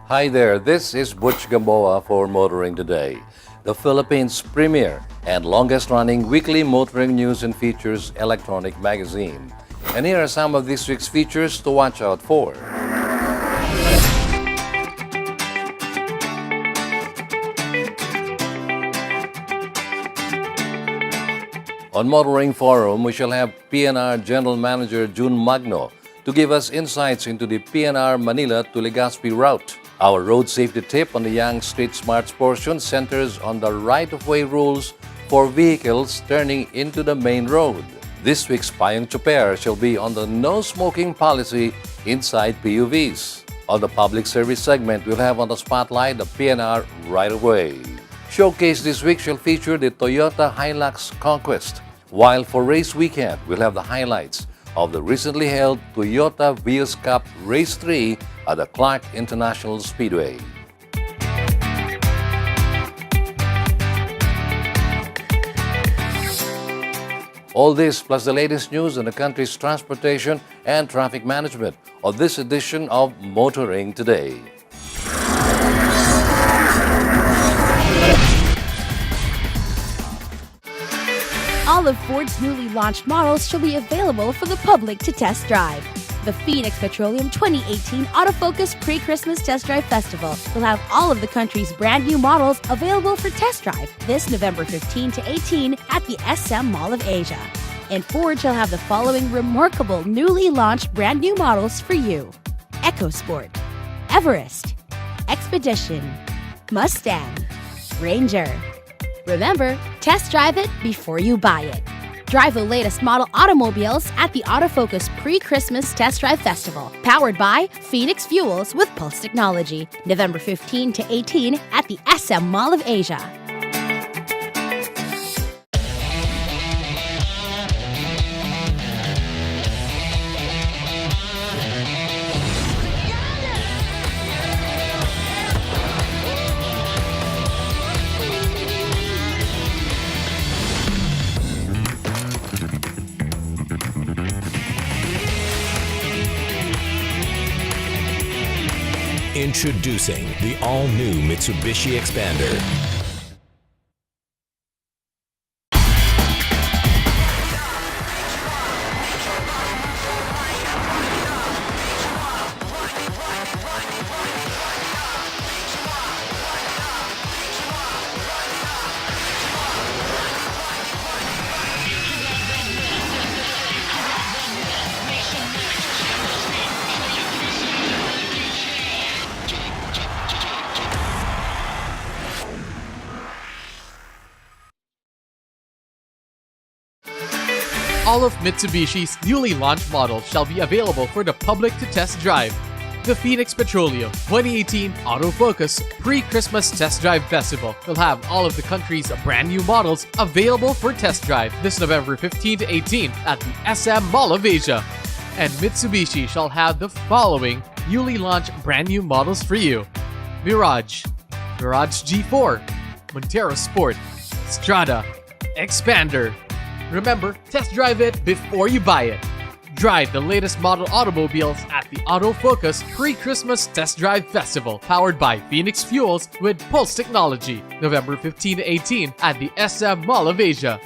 Hi there, this is Butch Gamboa for Motoring Today, the Philippines' premier and longest-running weekly motoring news and features electronic magazine. And here are some of this week's features to watch out for. On Motoring Forum, we shall have PNR General Manager June Magno to give us insights into the PNR Manila to Legaspi Route. Our road safety tip on the Young Street Smarts portion centers on the right-of-way rules for vehicles turning into the main road. This week's Payong Chuper shall be on the no smoking policy inside PUVs. On the public service segment, we'll have on the spotlight the PNR right-of-way. Showcase this week shall feature the Toyota Hilux Conquest, while for race weekend, we'll have the highlights of the recently held Toyota Vios Cup Race 3 at the Clark International Speedway. All this plus the latest news on the country's transportation and traffic management on this edition of Motoring Today. All of Ford's newly launched models shall be available for the public to test drive. The Phoenix Petroleum 2018 Autofocus Pre-Christmas Test Drive Festival will have all of the country's brand new models available for test drive this November 15 to 18 at the SM Mall of Asia. And Ford shall have the following remarkable newly launched brand new models for you: EcoSport, Everest, Expedition, Mustang, Ranger. Remember, test drive it before you buy it. Drive the latest model automobiles at the Autofocus Pre-Christmas Test Drive Festival, powered by Phoenix Fuels with Pulse Technology, November 15 to 18 at the SM Mall of Asia. Introducing the all-new Mitsubishi Xpander. All of Mitsubishi's newly launched models shall be available for the public to test drive. The Phoenix Petroleum 2018 Autofocus Pre-Christmas Test Drive Festival will have all of the country's brand new models available for test drive this November 15 to 18 at the SM Mall of Asia. And Mitsubishi shall have the following newly launched brand new models for you: Mirage, Mirage G4, Montero Sport, Strada, Xpander. Remember, test drive it before you buy it. Drive the latest model automobiles at the Autofocus Pre-Christmas Test Drive Festival, powered by Phoenix Fuels with Pulse Technology, November 15 to 18 at the SM Mall of Asia.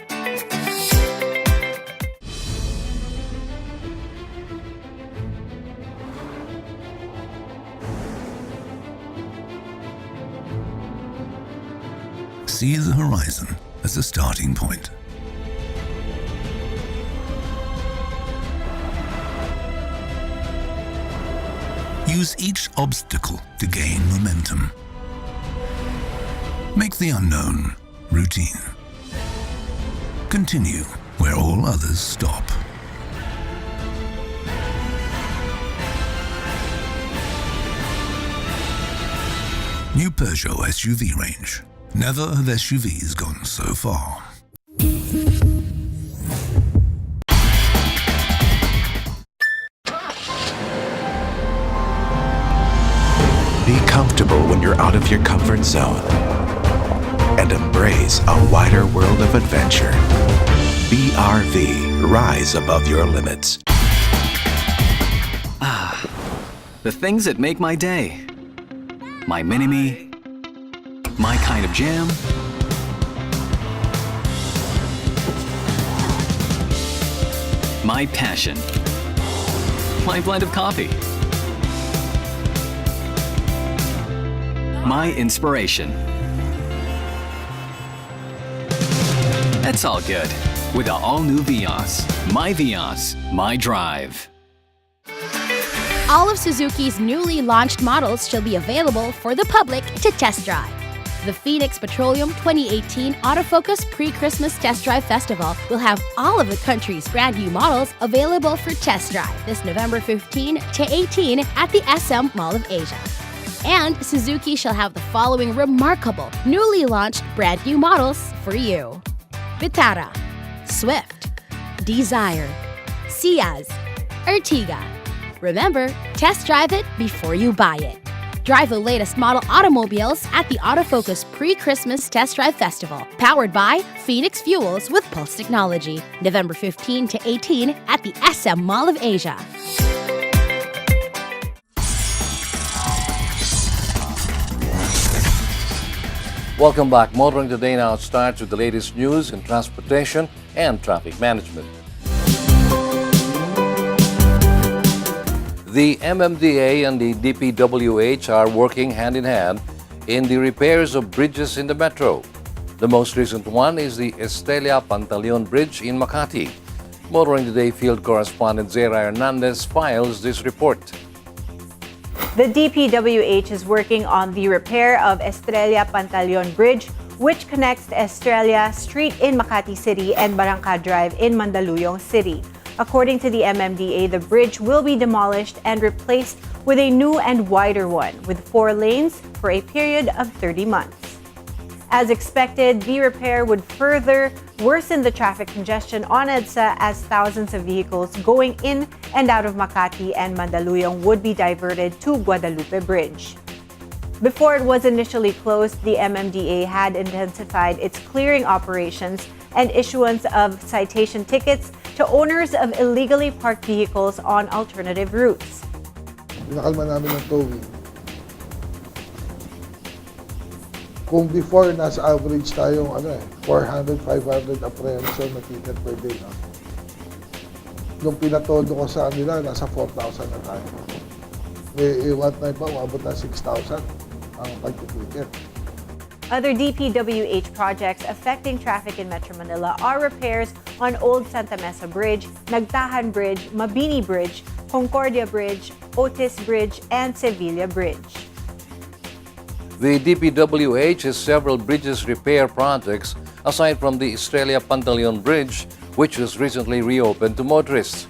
See the horizon as a starting point. Use each obstacle to gain momentum. Make the unknown routine. Continue where all others stop. New Peugeot SUV range. Never have SUVs gone so far. Be comfortable when you're out of your comfort zone and embrace a wider world of adventure. BRV, rise above your limits. The things that make my day. My mini-me, my kind of jam, my passion, my blend of coffee, my inspiration. That's all good with the all-new Vios. My Vios, my drive. All of Suzuki's newly launched models shall be available for the public to test drive. The Phoenix Petroleum 2018 Autofocus Pre-Christmas Test Drive Festival will have all of the country's brand new models available for test drive this November 15 to 18 at the SM Mall of Asia. And Suzuki shall have the following remarkable, newly launched brand new models for you: Vitara, Swift, Desire, Ciaz, Ertiga. Remember, test drive it before you buy it. Drive the latest model automobiles at the Autofocus Pre-Christmas Test Drive Festival, powered by Phoenix Fuels with Pulse Technology, November 15 to 18 at the SM Mall of Asia. Welcome back. Motoring Today now starts with the latest news in transportation and traffic management. The MMDA and the DPWH are working hand in hand in the repairs of bridges in the metro. The most recent one is the Estrella Pantaleon Bridge in Makati. Motoring Today field correspondent Zera Hernandez files this report. The DPWH is working on the repair of Estrella Pantaleon Bridge, which connects Estrella Street in Makati City and Barangka Drive in Mandaluyong City. According to the MMDA, the bridge will be demolished and replaced with a new and wider one with 4 lanes for a period of 30 months. As expected, the repair would further worsen the traffic congestion on EDSA as thousands of vehicles going in and out of Makati and Mandaluyong would be diverted to Guadalupe Bridge. Before it was initially closed, the MMDA had intensified its clearing operations and issuance of citation tickets to owners of illegally parked vehicles on alternative routes. Pinakalma namin ng towing. Kung before, nasa average tayong 400, 500 apprehension na ticket per day. No? Nung pinatodo ko sa kanila, nasa 4,000 na tayo. May iwat na iba, umabot na 6,000 ang pag-ticket. Other DPWH projects affecting traffic in Metro Manila are repairs on Old Santa Mesa Bridge, Nagtahan Bridge, Mabini Bridge, Concordia Bridge, Otis Bridge, and Sevilla Bridge. The DPWH has several bridges repair projects aside from the Estrella Pantaleon Bridge, which was recently reopened to motorists.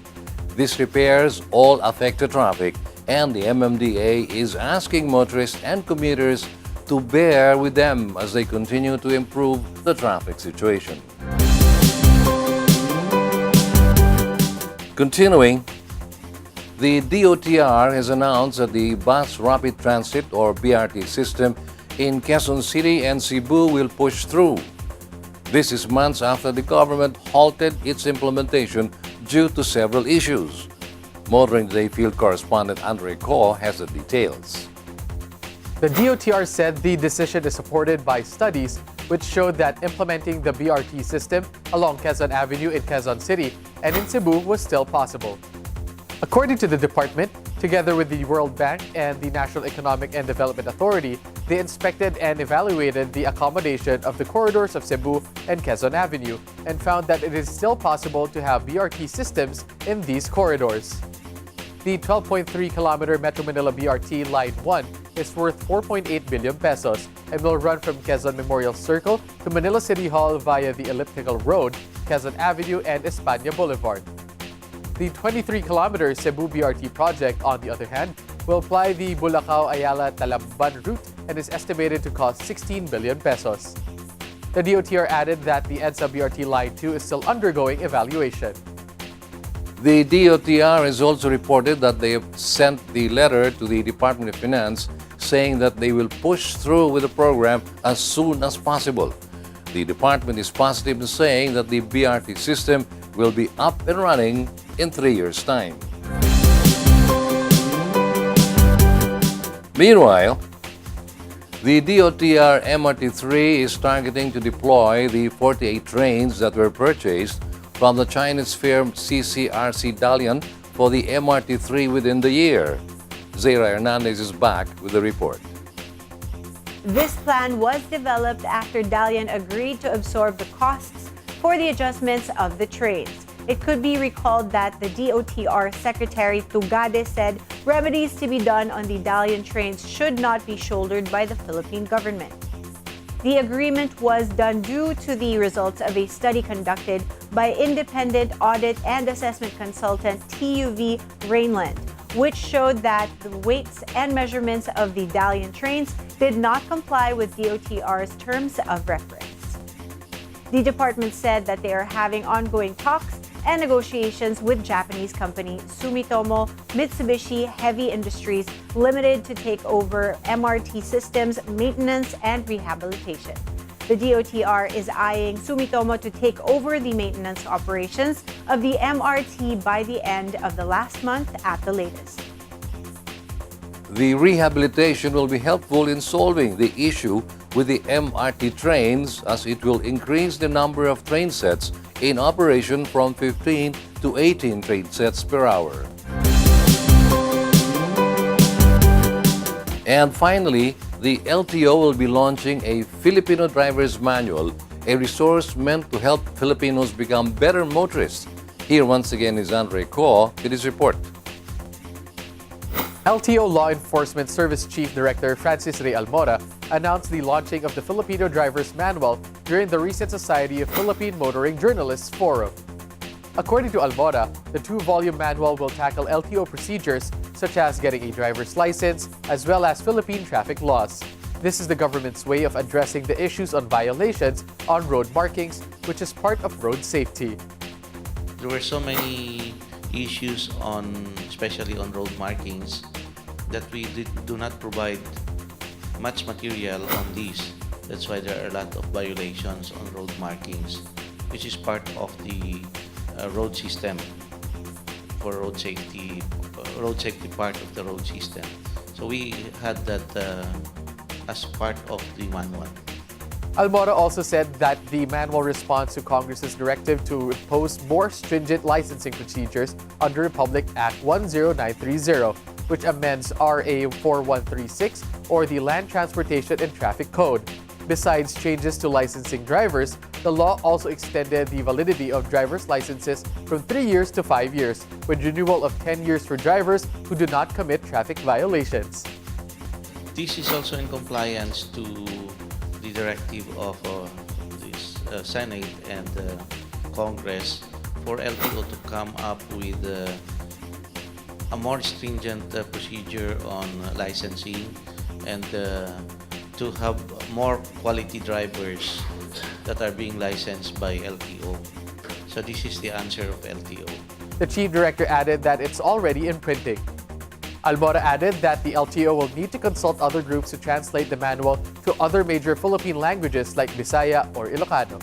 These repairs all affect the traffic, and the MMDA is asking motorists and commuters to bear with them as they continue to improve the traffic situation. Continuing, the DOTR has announced that the Bus Rapid Transit or BRT system in Quezon City and Cebu will push through. This is months after the government halted its implementation due to several issues. Motoring Today field correspondent Andre Ko has the details. The DOTR said the decision is supported by studies which showed that implementing the BRT system along Quezon Avenue in Quezon City and in Cebu was still possible. According to the department, together with the World Bank and the National Economic and Development Authority, they inspected and evaluated the accommodation of the corridors of Cebu and Quezon Avenue and found that it is still possible to have BRT systems in these corridors. The 12.3-kilometer Metro Manila BRT Line 1 is worth 4.8 billion pesos and will run from Quezon Memorial Circle to Manila City Hall via the Elliptical Road, Quezon Avenue, and España Boulevard. The 23-kilometer Cebu BRT project, on the other hand, will apply the Bulacau-Ayala-Talamban route and is estimated to cost 16 billion pesos. The DOTR added that the EDSA BRT Line 2 is still undergoing evaluation. The DOTR has also reported that they have sent the letter to the Department of Finance saying that they will push through with the program as soon as possible. The department is positive in saying that the BRT system will be up and running in 3 years' time. Meanwhile, the DOTR MRT-3 is targeting to deploy the 48 trains that were purchased from the Chinese firm CCRC Dalian for the MRT-3 within the year. Zaira Hernandez is back with the report. This plan was developed after Dalian agreed to absorb the costs for the adjustments of the trains. It could be recalled that the DOTR Secretary Tugade said remedies to be done on the Dalian trains should not be shouldered by the Philippine government. The agreement was done due to the results of a study conducted by independent audit and assessment consultant TUV Rainland, which showed that the weights and measurements of the Dalian trains did not comply with DOTR's terms of reference. The department said that they are having ongoing talks and negotiations with Japanese company Sumitomo Mitsubishi Heavy Industries Limited to take over MRT systems maintenance and rehabilitation. The DOTR is eyeing Sumitomo to take over the maintenance operations of the MRT by the end of the last month at the latest. The rehabilitation will be helpful in solving the issue with the MRT trains as it will increase the number of train sets in operation from 15 to 18 train sets per hour. And finally, the LTO will be launching a Filipino driver's manual, a resource meant to help Filipinos become better motorists. Here once again is Andre Ko with his report. LTO Law Enforcement Service Chief Director Francis Ray Almora announced the launching of the Filipino Driver's Manual during the recent Society of Philippine Motoring Journalists Forum. According to Almora, the 2-volume manual will tackle LTO procedures such as getting a driver's license as well as Philippine traffic laws. This is the government's way of addressing the issues on violations on road markings, which is part of road safety. There were so many issues especially on road markings, that we do not provide much material on these. That's why there are a lot of violations on road markings, which is part of the road system for road safety part of the road system. So we had that as part of the manual. Almora also said that the manual responds to Congress's directive to impose more stringent licensing procedures under Republic Act 10930, which amends RA 4136 or the Land Transportation and Traffic Code. Besides changes to licensing drivers, the law also extended the validity of driver's licenses from 3 years to 5 years, with renewal of 10 years for drivers who do not commit traffic violations. This is also in compliance to the directive of this Senate and Congress for LTO to come up with a more stringent procedure on licensing and to have more quality drivers that are being licensed by LTO. So this is the answer of LTO. The Chief Director added that it's already in printing. Almora added that the LTO will need to consult other groups to translate the manual to other major Philippine languages like Bisaya or Ilocano.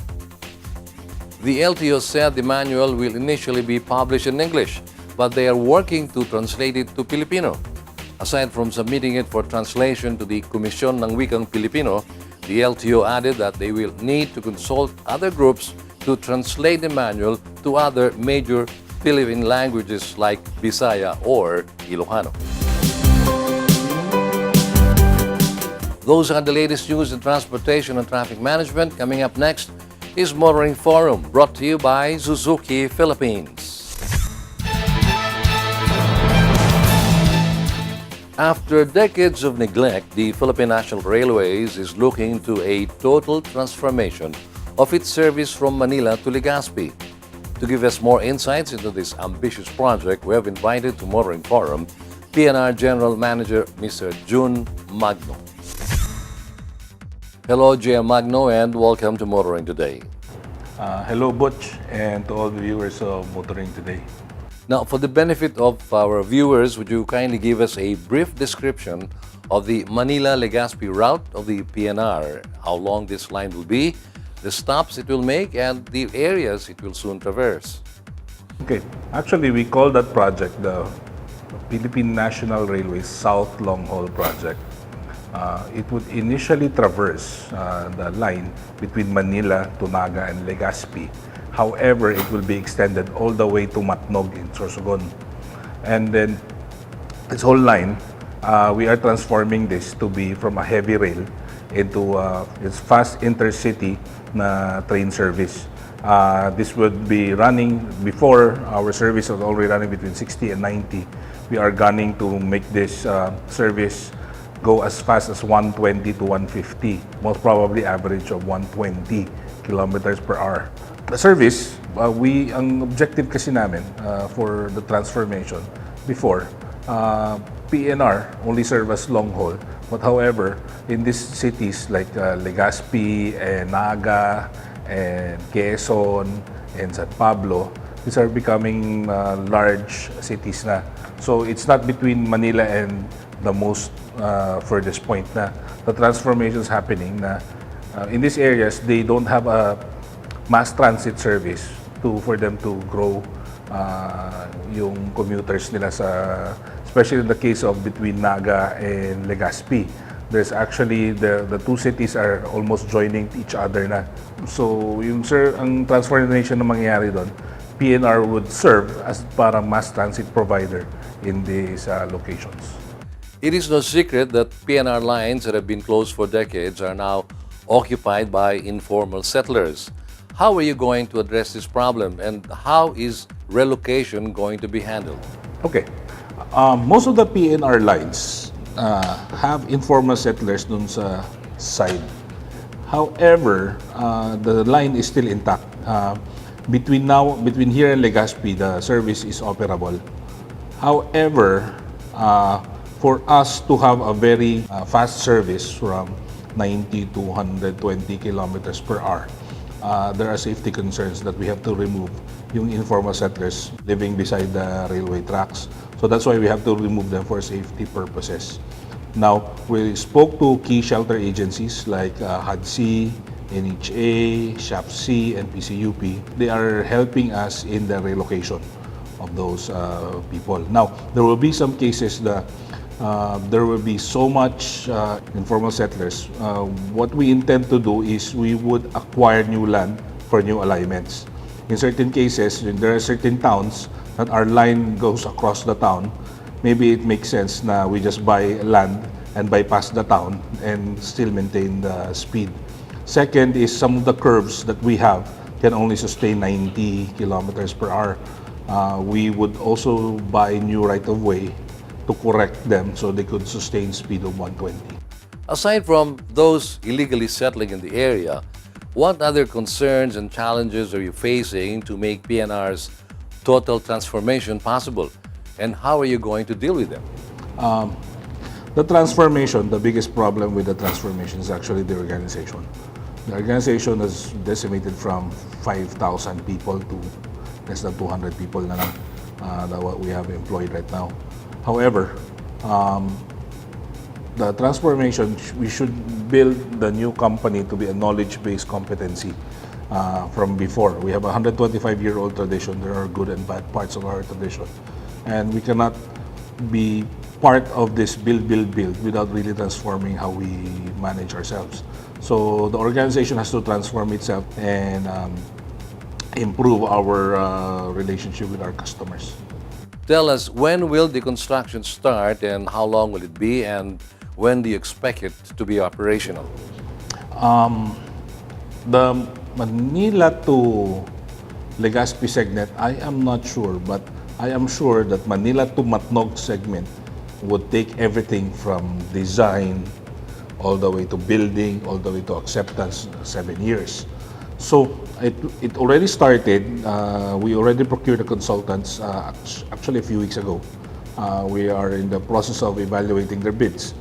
The LTO said the manual will initially be published in English, but they are working to translate it to Filipino. Aside from submitting it for translation to the Komisyon ng Wikang Pilipino, the LTO added that they will need to consult other groups to translate the manual to other major Philippine languages like Bisaya or Ilocano. Those are the latest news in transportation and traffic management. Coming up next is Motoring Forum, brought to you by Suzuki Philippines. After decades of neglect, the Philippine National Railways is looking to a total transformation of its service from Manila to Legaspi. To give us more insights into this ambitious project, we have invited to Motoring Forum PNR General Manager Mr. Jun Magno. Hello, J.M. Magno, and welcome to Motoring Today. Hello, Butch, and to all the viewers of Motoring Today. Now, for the benefit of our viewers, would you kindly give us a brief description of the Manila Legaspi route of the PNR, how long this line will be, the stops it will make, and the areas it will soon traverse? Okay, actually, we call that project the Philippine National Railway South Long Haul Project. It would initially traverse the line between Manila, Tunaga, and Legaspi. However, it will be extended all the way to Matnog in Sorsogon. And then this whole line, we are transforming this to be from a heavy rail into its fast intercity na train service. This would be running before our service was already running between 60 and 90. We are gunning to make this service go as fast as 120 to 150, most probably average of 120 kilometers per hour. The service, ang objective kasi namin for the transformation before, PNR only serve as long haul. But however, in these cities like Legaspi, and Naga, and Quezon, and San Pablo, these are becoming large cities na. So it's not between Manila and the most furthest point na the transformation is happening na in these areas they don't have a mass transit service for them to grow yung commuters nila especially in the case of between Naga and Legaspi. There's actually the two cities are almost joining each other na. So ang transformation na mangyayari doon, PNR would serve as parang mass transit provider in these locations. It is no secret that PNR lines that have been closed for decades are now occupied by informal settlers. How are you going to address this problem, and how is relocation going to be handled? Okay. Most of the PNR lines have informal settlers dun sa side. However, the line is still intact. Between here and Legaspi, the service is operable. However, for us to have a very fast service from 90 to 120 kilometers per hour, there are safety concerns that we have to remove yung informal settlers living beside the railway tracks. So that's why we have to remove them for safety purposes. Now, we spoke to key shelter agencies like HUD-C, NHA, SHAP-C, and PCUP. They are helping us in the relocation of those people. Now, there will be some cases that there will be so much informal settlers. What we intend to do is we would acquire new land for new alignments. In certain cases, there are certain towns that our line goes across the town. Maybe it makes sense na we just buy land and bypass the town and still maintain the speed. Second is some of the curves that we have can only sustain 90 kilometers per hour. We would also buy new right-of-way to correct them so they could sustain speed of 120. Aside from those illegally settling in the area, what other concerns and challenges are you facing to make PNR's total transformation possible? And how are you going to deal with them? The transformation, the biggest problem with the transformation is actually the organization. The organization is decimated from 5,000 people to less than 200 people na lang that what we have employed right now. However, the transformation, we should build the new company to be a knowledge-based competency from before. We have a 125-year-old tradition. There are good and bad parts of our tradition. And we cannot be part of this build without really transforming how we manage ourselves. So the organization has to transform itself and improve our relationship with our customers. Tell us, when will the construction start and how long will it be, and when do you expect it to be operational? The Manila to Legaspi segment, I am not sure, but I am sure that Manila to Matnog segment would take everything from design all the way to building, all the way to acceptance, 7 years. So it already started. We already procured the consultants actually a few weeks ago. We are in the process of evaluating their bids.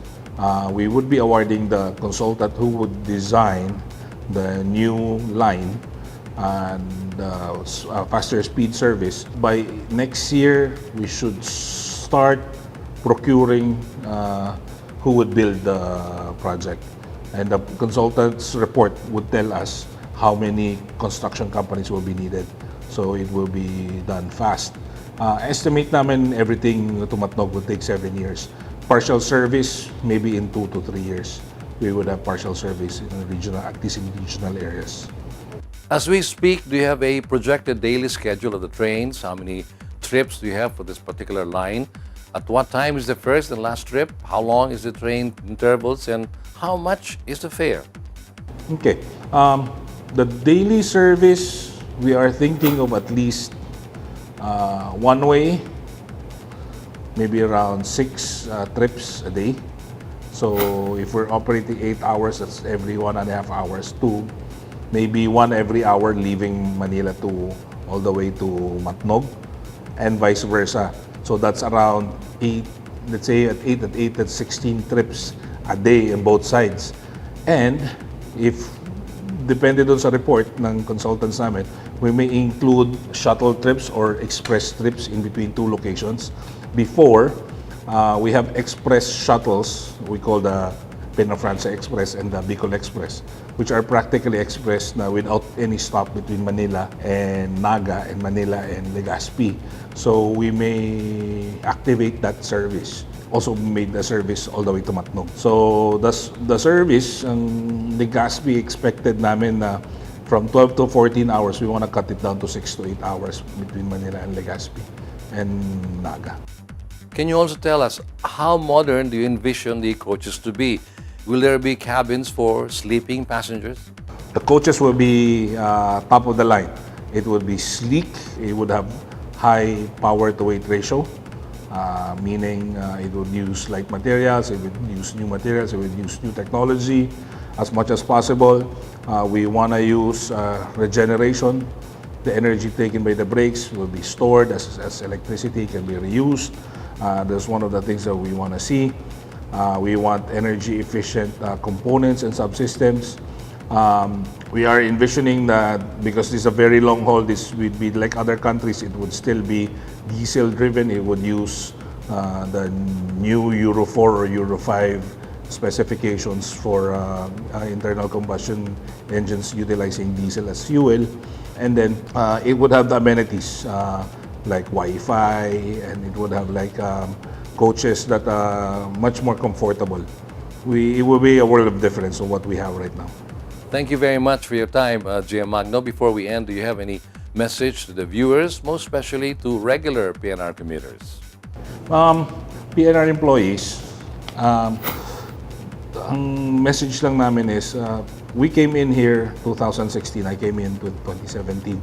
We would be awarding the consultant who would design the new line and faster speed service. By next year, we should start procuring who would build the project. And the consultant's report would tell us how many construction companies will be needed. So it will be done fast. Estimate namin everything tumatnog would take 7 years. Partial service, maybe in 2 to 3 years. We would have partial service in regional, at least in regional areas. As we speak, do you have a projected daily schedule of the trains? How many trips do you have for this particular line? At what time is the first and last trip? How long is the train intervals? And how much is the fare? Okay. The daily service, we are thinking of at least one way, maybe around 6 trips a day. So if we're operating 8 hours, that's every 1.5 hours, 2, maybe 1 every hour leaving Manila to all the way to Matnog, and vice versa. So that's around 8, let's say at 8 and 8, that's 16 trips a day on both sides. And if depende doon sa report ng consultants namin, we may include shuttle trips or express trips in between 2 locations. Before, we have express shuttles, we call the Penafrancia Express and the Bicol Express, which are practically express na without any stop between Manila and Naga and Manila and Legaspi. So we may activate that service. Also made the service all the way to Matnog. So the service, ang Legaspi expected namin na from 12 to 14 hours, we want to cut it down to 6 to 8 hours between Manila and Legaspi and Naga. Can you also tell us how modern do you envision the coaches to be? Will there be cabins for sleeping passengers? The coaches will be top of the line. It will be sleek. It would have high power to weight ratio, meaning it would use light materials, it would use new materials, it would use new technology as much as possible. We want to use regeneration. The energy taken by the brakes will be stored as electricity, can be reused. That's one of the things that we want to see. We want energy efficient components and subsystems. We are envisioning that because this is a very long haul, this would be like other countries, it would still be diesel driven. It would use the new Euro 4 or Euro 5 specifications for internal combustion engines utilizing diesel as fuel. And then it would have the amenities like Wi-Fi, and it would have like coaches that are much more comfortable. It will be a world of difference of what we have right now. Thank you very much for your time, GM Magno. Before we end, do you have any message to the viewers, most especially to regular PNR commuters? PNR employees, ang message lang namin is, we came in here 2016, I came in 2017.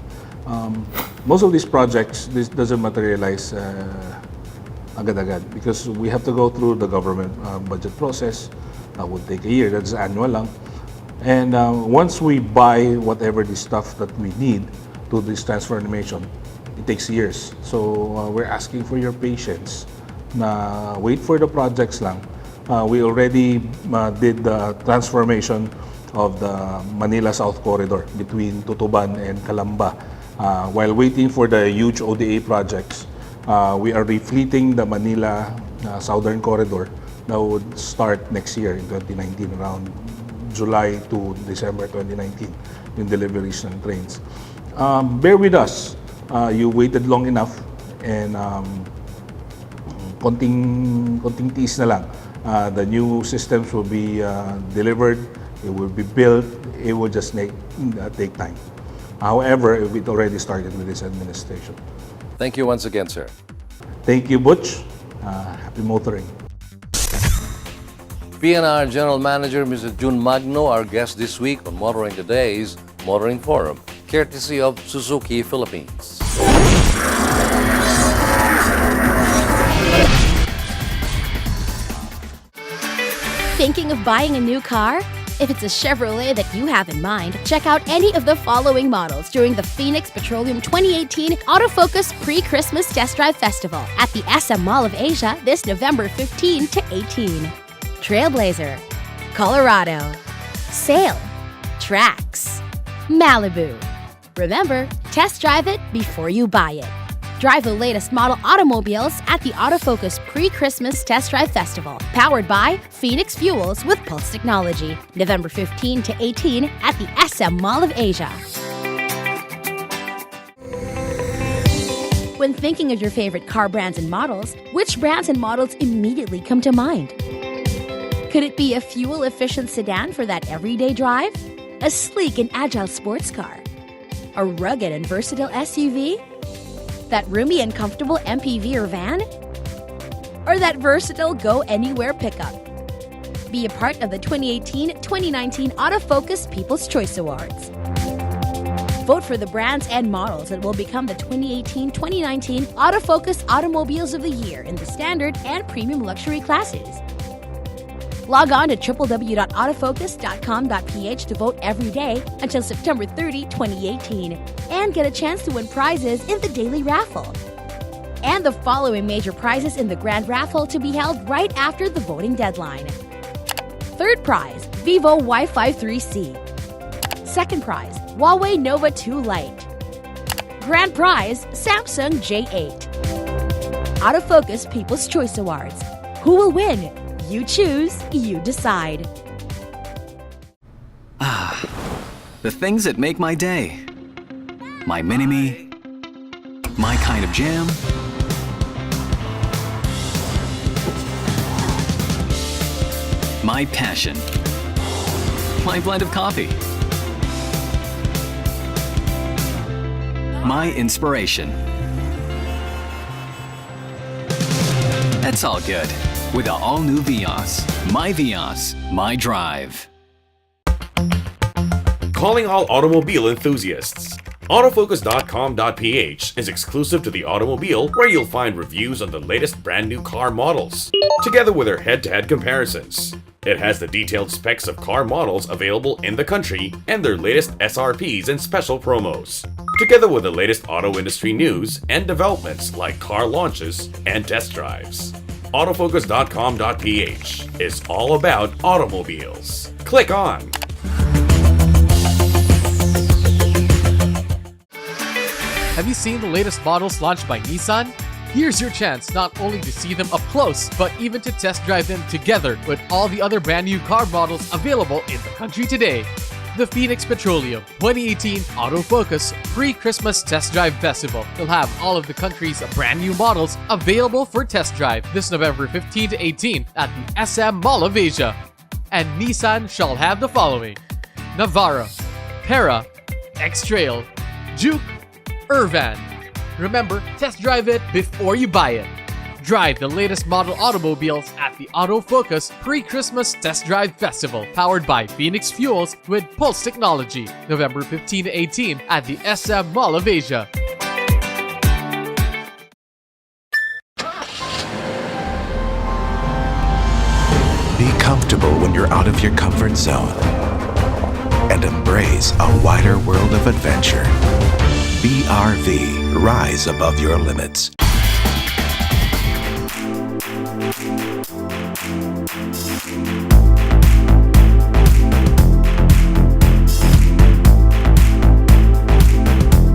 Most of these projects, this doesn't materialize agad-agad because we have to go through the government budget process. That would take a year, that's annual lang. And once we buy whatever the stuff that we need to this transformation, it takes years. So we're asking for your patience na wait for the projects lang. We already did the transformation of the Manila South Corridor between Tutuban and Calamba. While waiting for the huge ODA projects, we are refleeting the Manila Southern Corridor that would start next year in 2019, around July to December 2019, yung deliveries ng trains. Bear with us. You waited long enough, and konting tiis na lang. The new systems will be delivered, it will be built, it will just take time. However, it already started with this administration. Thank you once again, sir. Thank you, Butch. Happy motoring. PNR General Manager Mr. June Magno, our guest this week on Motoring Today's Motoring Forum, courtesy of Suzuki Philippines. Thinking of buying a new car? If it's a Chevrolet that you have in mind, check out any of the following models during the Phoenix Petroleum 2018 Autofocus Pre-Christmas Test Drive Festival at the SM Mall of Asia this November 15 to 18. Trailblazer, Colorado, Sail, Trax, Malibu. Remember, test drive it before you buy it. Drive the latest model automobiles at the Autofocus Pre-Christmas Test Drive Festival, powered by Phoenix Fuels with Pulse Technology, November 15 to 18 at the SM Mall of Asia. When thinking of your favorite car brands and models, which brands and models immediately come to mind? Could it be a fuel-efficient sedan for that everyday drive? A sleek and agile sports car? A rugged and versatile SUV? That roomy and comfortable MPV or van? Or that versatile go-anywhere pickup? Be a part of the 2018-2019 Autofocus People's Choice Awards. Vote for the brands and models that will become the 2018-2019 Autofocus Automobiles of the Year in the standard and premium luxury classes. Log on to www.autofocus.com.ph to vote every day until September 30, 2018, and get a chance to win prizes in the daily raffle. And the following major prizes in the grand raffle to be held right after the voting deadline. Third prize, Vivo Wi-Fi 3C. Second prize, Huawei Nova 2 Lite. Grand prize, Samsung J8. Autofocus People's Choice Awards. Who will win? You choose, you decide. The things that make my day. My mini-me. My kind of jam. My passion. My blend of coffee. My inspiration. That's all good. With the all-new Vios. My Vios, my drive. Calling all automobile enthusiasts. Autofocus.com.ph is exclusive to the automobile, where you'll find reviews on the latest brand new car models, together with their head-to-head comparisons. It has the detailed specs of car models available in the country and their latest SRPs and special promos, together with the latest auto industry news and developments like car launches and test drives. Autofocus.com.ph is all about automobiles. Click on. Have you seen the latest models launched by Nissan? Here's your chance not only to see them up close, but even to test drive them together with all the other brand new car models available in the country today. The Phoenix Petroleum 2018 Autofocus Pre-Christmas Test Drive Festival will have all of the country's brand new models available for test drive this November 15 to 18 at the SM Mall of Asia. And Nissan shall have the following: Navara, Terra, X-Trail, Juke, Irvan. Remember, test drive it before you buy it. Drive the latest model automobiles at the Autofocus Pre-Christmas Test Drive Festival, powered by Phoenix Fuels with Pulse Technology, November 15 to 18 at the SM Mall of Asia. Be comfortable when you're out of your comfort zone and embrace a wider world of adventure. BRV, rise above your limits.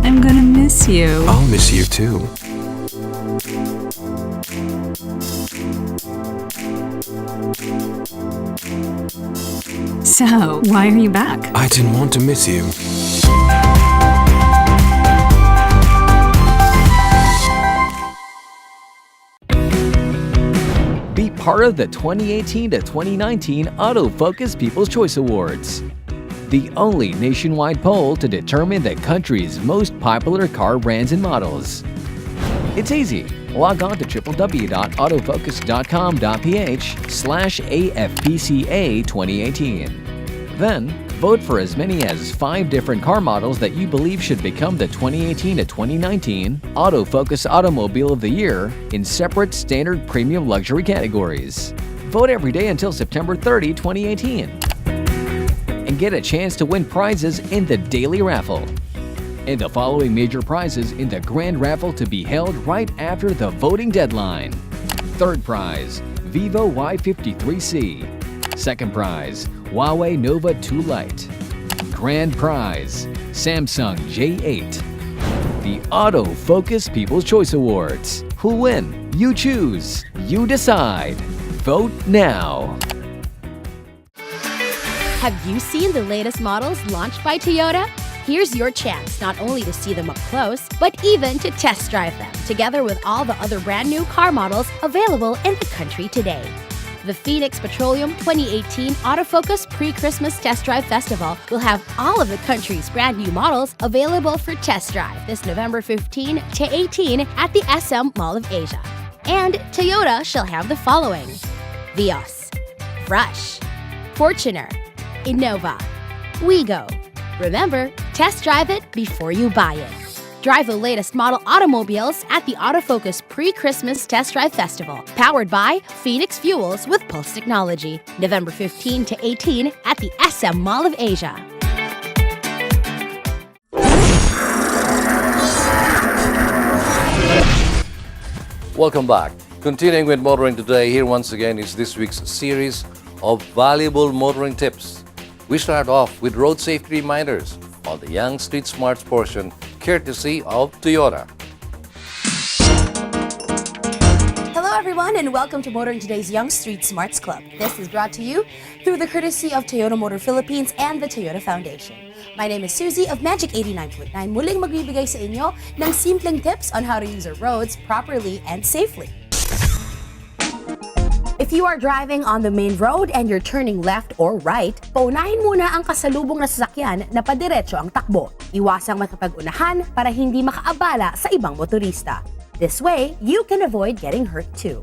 I'm gonna miss you. I'll miss you too. So, why are you back? I didn't want to miss you. Be part of the 2018 to 2019 Autofocus People's Choice Awards, the only nationwide poll to determine the country's most popular car brands and models. It's easy. Log on to www.autofocus.com.ph/AFPCA 2018. Then, vote for as many as 5 different car models that you believe should become the 2018 to 2019 Autofocus Automobile of the Year in separate standard premium luxury categories. Vote every day until September 30, 2018. And get a chance to win prizes in the daily raffle. And the following major prizes in the grand raffle to be held right after the voting deadline. Third prize, Vivo Y53C. Second prize, Huawei Nova 2 Lite. Grand prize, Samsung J8. The Auto Focus People's Choice Awards. Who'll win? You choose. You decide. Vote now. Have you seen the latest models launched by Toyota? Here's your chance not only to see them up close, but even to test drive them, together with all the other brand new car models available in the country today. The Phoenix Petroleum 2018 Autofocus Pre-Christmas Test Drive Festival will have all of the country's brand new models available for test drive this November 15 to 18 at the SM Mall of Asia. And Toyota shall have the following: Vios, Rush, Fortuner, Innova, Wigo. Remember, test drive it before you buy it. Drive the latest model automobiles at the Autofocus Pre-Christmas Test Drive Festival, powered by Phoenix Fuels with Pulse Technology, November 15 to 18 at the SM Mall of Asia. Welcome back. Continuing with motoring today, here once again is this week's series of valuable motoring tips. We start off with road safety reminders on the Young Street Smarts portion, courtesy of Toyota. Hello everyone and welcome to Motoring Today's Young Street Smarts Club. This is brought to you through the courtesy of Toyota Motor Philippines and the Toyota Foundation. My name is Susie of Magic 89.9. Muling magbibigay sa inyo ng simpleng tips on how to use our roads properly and safely. If you are driving on the main road and you're turning left or right, paunahin muna ang kasalubong na sasakyan na padiretso ang takbo. Iwasang makapag-unahan para hindi makaabala sa ibang motorista. This way, you can avoid getting hurt too.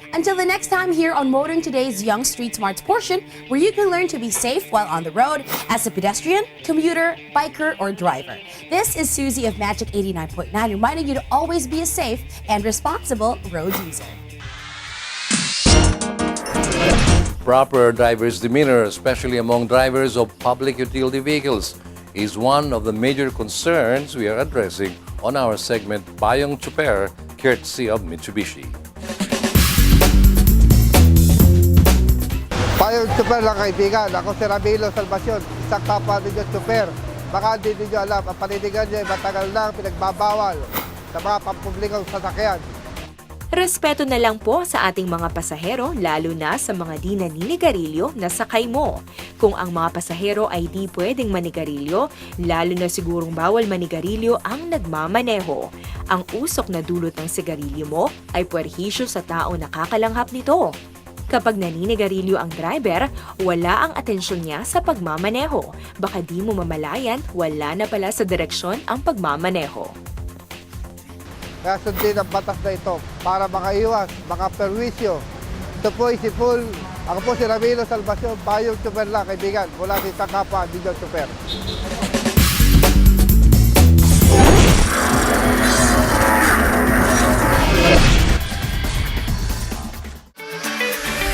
Until the next time here on Motoring Today's Young Street Smarts portion, where you can learn to be safe while on the road as a pedestrian, commuter, biker, or driver. This is Susie of Magic 89.9 reminding you to always be a safe and responsible road user. Proper driver's demeanor, especially among drivers of public utility vehicles, is one of the major concerns we are addressing on our segment Payong Chuper, courtesy of Mitsubishi. Payong Chuper lang kaibigan, ako si Ramilo Salvacion, isang kapwa ninyo Chuper. Baka hindi ninyo alam, ang panindigan niya ay matagal na pinagbabawal sa mga pampublikong sasakyan. Respeto na lang po sa ating mga pasahero, lalo na sa mga di naninigarilyo na sakay mo. Kung ang mga pasahero ay di pwedeng manigarilyo, lalo na sigurong bawal manigarilyo ang nagmamaneho. Ang usok na dulot ng sigarilyo mo ay puwerhisyo sa tao nakakalanghap nito. Kapag naninigarilyo ang driver, wala ang atensyon niya sa pagmamaneho. Baka di mo mamalayan, wala na pala sa direksyon ang pagmamaneho. Kaya sundin ang batas na ito para makaiwas, makaperwisyo. Ito po ako po si Ramilo Salvacion, Payong Chuper lang kaibigan, mula sa kapwa ninyo Chuper.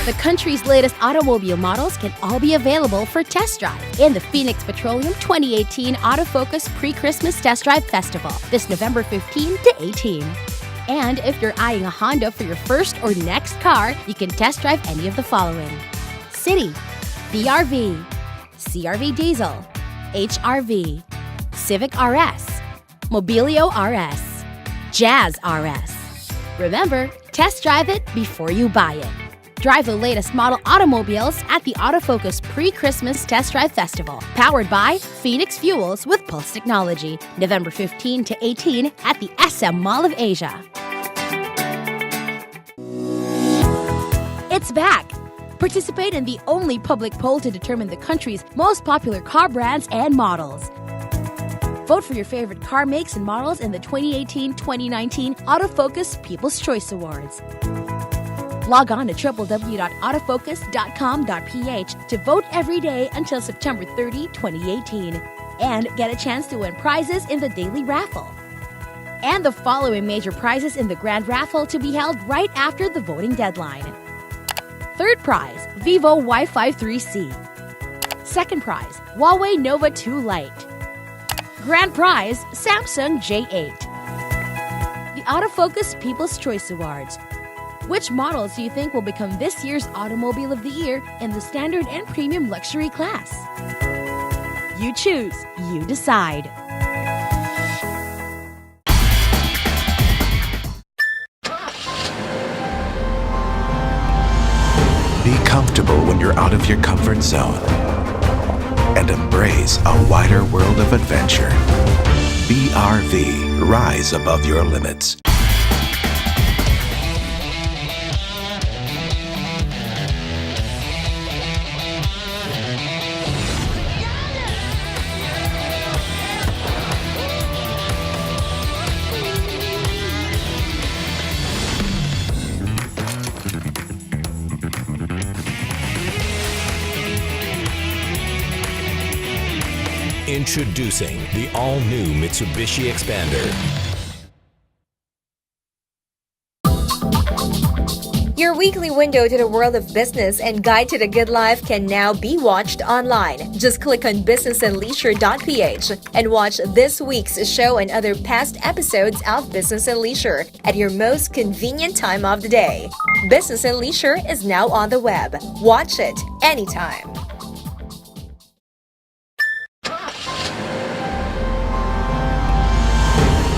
The country's latest automobile models can all be available for test drive in the Phoenix Petroleum 2018 Autofocus Pre-Christmas Test Drive Festival this November 15 to 18. And if you're eyeing a Honda for your first or next car, you can test drive any of the following: City, BRV, CRV Diesel, HRV, Civic RS, Mobilio RS, Jazz RS. Remember, test drive it before you buy it. Drive the latest model automobiles at the Autofocus Pre-Christmas Test Drive Festival, powered by Phoenix Fuels with Pulse Technology, November 15 to 18 at the SM Mall of Asia. It's back! Participate in the only public poll to determine the country's most popular car brands and models. Vote for your favorite car makes and models in the 2018-2019 Autofocus People's Choice Awards. Log on to www.autofocus.com.ph to vote every day until September 30, 2018, and get a chance to win prizes in the daily raffle. And the following major prizes in the grand raffle to be held right after the voting deadline. Third prize, Vivo Wi-Fi 3C. Second prize, Huawei Nova 2 Lite. Grand prize, Samsung J8. The Autofocus People's Choice Awards. Which models do you think will become this year's Automobile of the Year in the standard and premium luxury class? You choose, you decide. Be comfortable when you're out of your comfort zone and embrace a wider world of adventure. BRV, rise above your limits. Introducing the all-new Mitsubishi Xpander. Your weekly window to the world of business and guide to the good life can now be watched online. Just click on businessandleisure.ph and watch this week's show and other past episodes of Business and Leisure at your most convenient time of the day. Business and Leisure is now on the web. Watch it anytime.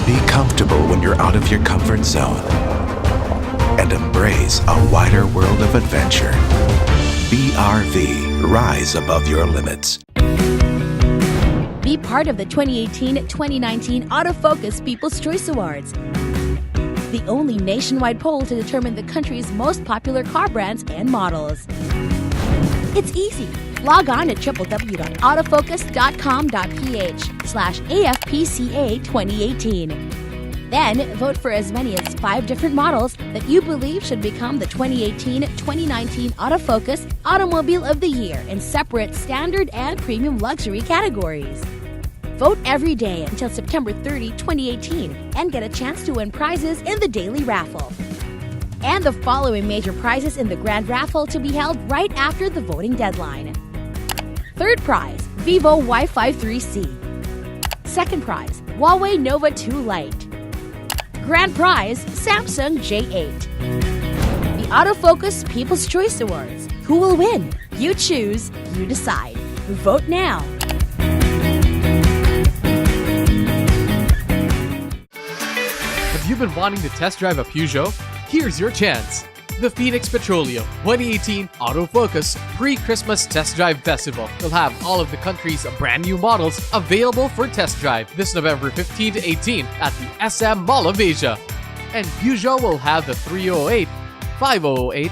Be comfortable when you're out of your comfort zone and embrace a wider world of adventure. BRV, rise above your limits. Be part of the 2018-2019 Autofocus People's Choice Awards, the only nationwide poll to determine the country's most popular car brands and models. It's easy. Log on to www.autofocus.com.ph/AFPCA 2018. Then, vote for as many as 5 different models that you believe should become the 2018-2019 Autofocus Automobile of the Year in separate standard and premium luxury categories. Vote every day until September 30, 2018 and get a chance to win prizes in the daily raffle. And the following major prizes in the grand raffle to be held right after the voting deadline. Third prize, Vivo Wi-Fi 3C. Second prize, Huawei Nova 2 Lite. Grand prize, Samsung J8. The Autofocus People's Choice Awards. Who will win? You choose, you decide. Vote now. Have you been wanting to test drive a Peugeot? Here's your chance. The Phoenix Petroleum 2018 Autofocus Pre-Christmas Test Drive Festival will have all of the country's brand new models available for test drive this November 15 to 18 at the SM Mall of Asia. And Peugeot will have the 308, 5008,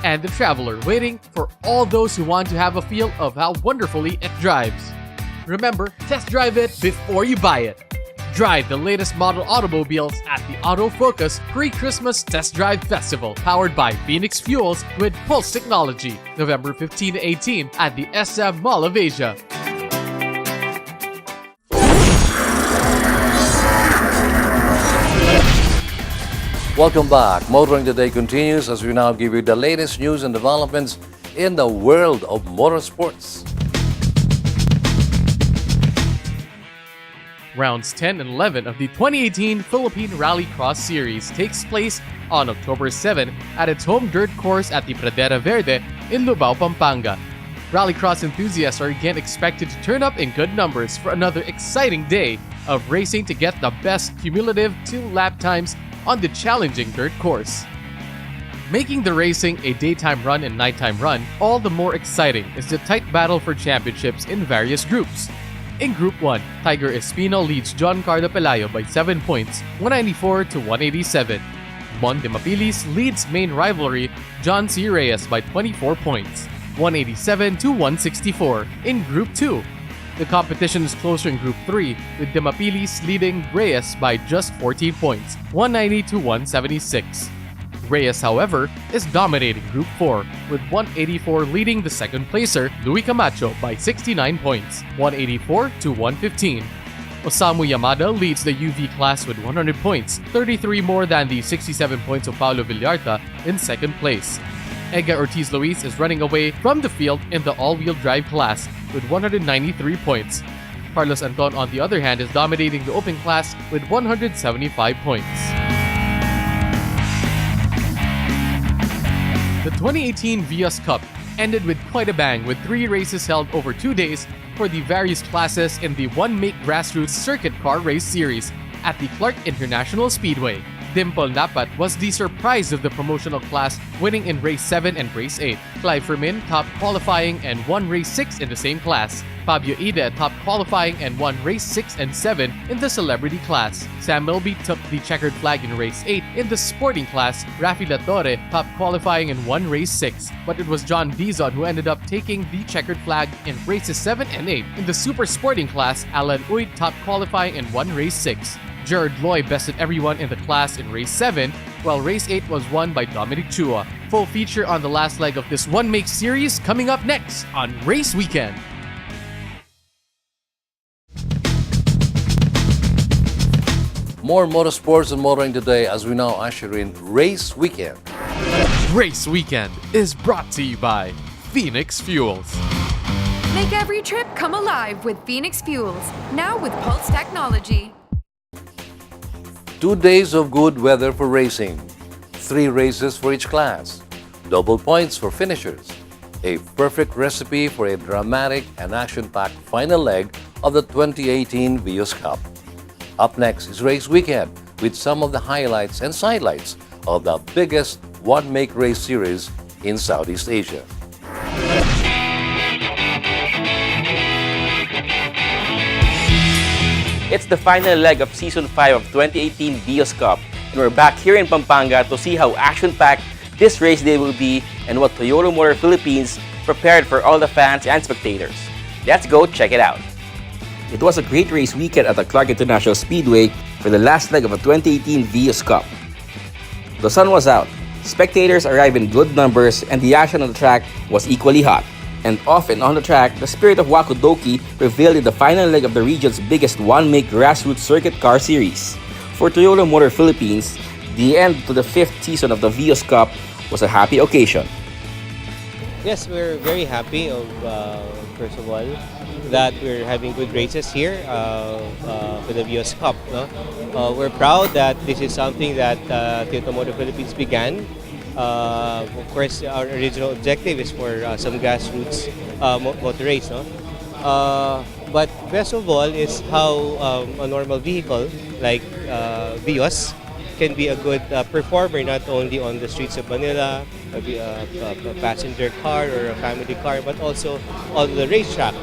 and the Traveler waiting for all those who want to have a feel of how wonderfully it drives. Remember, test drive it before you buy it. Drive the latest model automobiles at the Autofocus Pre-Christmas Test Drive Festival, powered by Phoenix Fuels with Pulse Technology, November 15 to 18 at the SM Mall of Asia. Welcome back. Motoring Today continues as we now give you the latest news and developments in the world of motorsports. Rounds 10 and 11 of the 2018 Philippine Rallycross Series takes place on October 7 at its home dirt course at the Pradera Verde in Lubao, Pampanga. Rallycross enthusiasts are again expected to turn up in good numbers for another exciting day of racing to get the best cumulative 2 lap times on the challenging dirt course. Making the racing a daytime run and nighttime run all the more exciting is the tight battle for championships in various groups. In Group 1, Tiger Espino leads John Carlo Pelayo by 7 points, 194 to 187. Mon de Mapilis leads main rivalry John C. Reyes by 24 points, 187 to 164. In Group 2, the competition is closer in Group 3, with de Mapilis leading Reyes by just 14 points, 190 to 176. Reyes, however, is dominating Group 4, with 184 leading the second placer, Louis Camacho, by 69 points, 184 to 115. Osamu Yamada leads the UV class with 100 points, 33 more than the 67 points of Paulo Villarta in second place. Edgar Ortiz Luis is running away from the field in the all-wheel drive class with 193 points. Carlos Anton, on the other hand, is dominating the open class with 175 points. The 2018 Vios Cup ended with quite a bang with 3 races held over 2 days for the various classes in the one-make grassroots circuit car race series at the Clark International Speedway. Dimple Napat was the surprise of the promotional class, winning in race 7 and race 8. Clive Fermin topped qualifying and won race 6 in the same class. Fabio Ida topped qualifying and won race 6 and 7 in the celebrity class. Sam Milby took the checkered flag in race 8. In the sporting class, Rafi La Torre topped qualifying and won race 6. But it was John Dizon who ended up taking the checkered flag in races 7 and 8. In the super sporting class, Alan Uyd topped qualifying and won race 6. Jared Loy bested everyone in the class in race 7, while race 8 was won by Dominic Chua. Full feature on the last leg of this one-make series coming up next on Race Weekend. More motorsports and motoring today as we now usher in Race Weekend. Race Weekend is brought to you by Phoenix Fuels. Make every trip come alive with Phoenix Fuels, now with Pulse technology. 2 days of good weather for racing, 3 races for each class, double points for finishers, a perfect recipe for a dramatic and action-packed final leg of the 2018 Vios Cup. Up next is Race Weekend with some of the highlights and sidelights of the biggest one-make race series in Southeast Asia. It's the final leg of Season 5 of 2018 Vios Cup, and we're back here in Pampanga to see how action-packed this race day will be and what Toyota Motor Philippines prepared for all the fans and spectators. Let's go check it out. It was a great race weekend at the Clark International Speedway for the last leg of the 2018 Vios Cup. The sun was out, spectators arrived in good numbers, and the action on the track was equally hot. And off and on the track, the spirit of Wakudoki prevailed in the final leg of the region's biggest one-make grassroots circuit car series. For Toyota Motor Philippines, the end to the 5th season of the Vios Cup was a happy occasion. Yes, we're very happy of, first of all, that we're having good races here for the Vios Cup. No? We're proud that this is something that Toyota Motor Philippines began. Of course, our original objective is for some grassroots motor race. No? But best of all is how a normal vehicle like Vios can be a good performer not only on the streets of Manila, a passenger car or a family car, but also on the racetrack.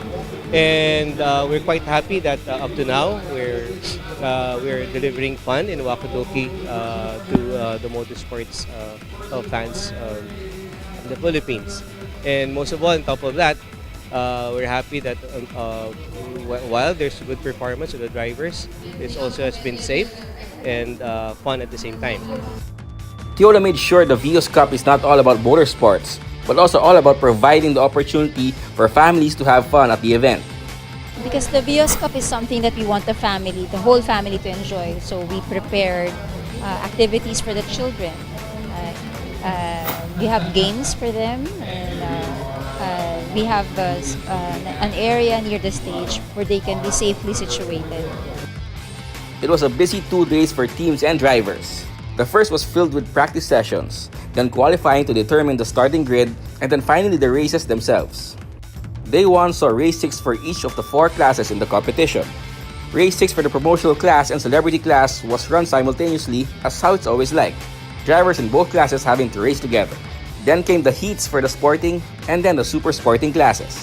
And we're quite happy that up to now we're delivering fun in Wakudoki to the motorsports fans in the Philippines. And most of all, on top of that, we're happy that while there's good performance of the drivers, it also has been safe and fun at the same time. Toyota made sure the Vios Cup is not all about motorsports, but also all about providing the opportunity for families to have fun at the event. Because the Vios Cup is something that we want the whole family to enjoy. So we prepared activities for the children. We have games for them, and we have an area near the stage where they can be safely situated. It was a busy 2 days for teams and drivers. The first was filled with practice sessions, then qualifying to determine the starting grid, and then finally the races themselves. Day 1 saw race 6 for each of the 4 classes in the competition. Race 6 for the promotional class and celebrity class was run simultaneously, as how it's always like, drivers in both classes having to race together. Then came the heats for the sporting and then the super sporting classes.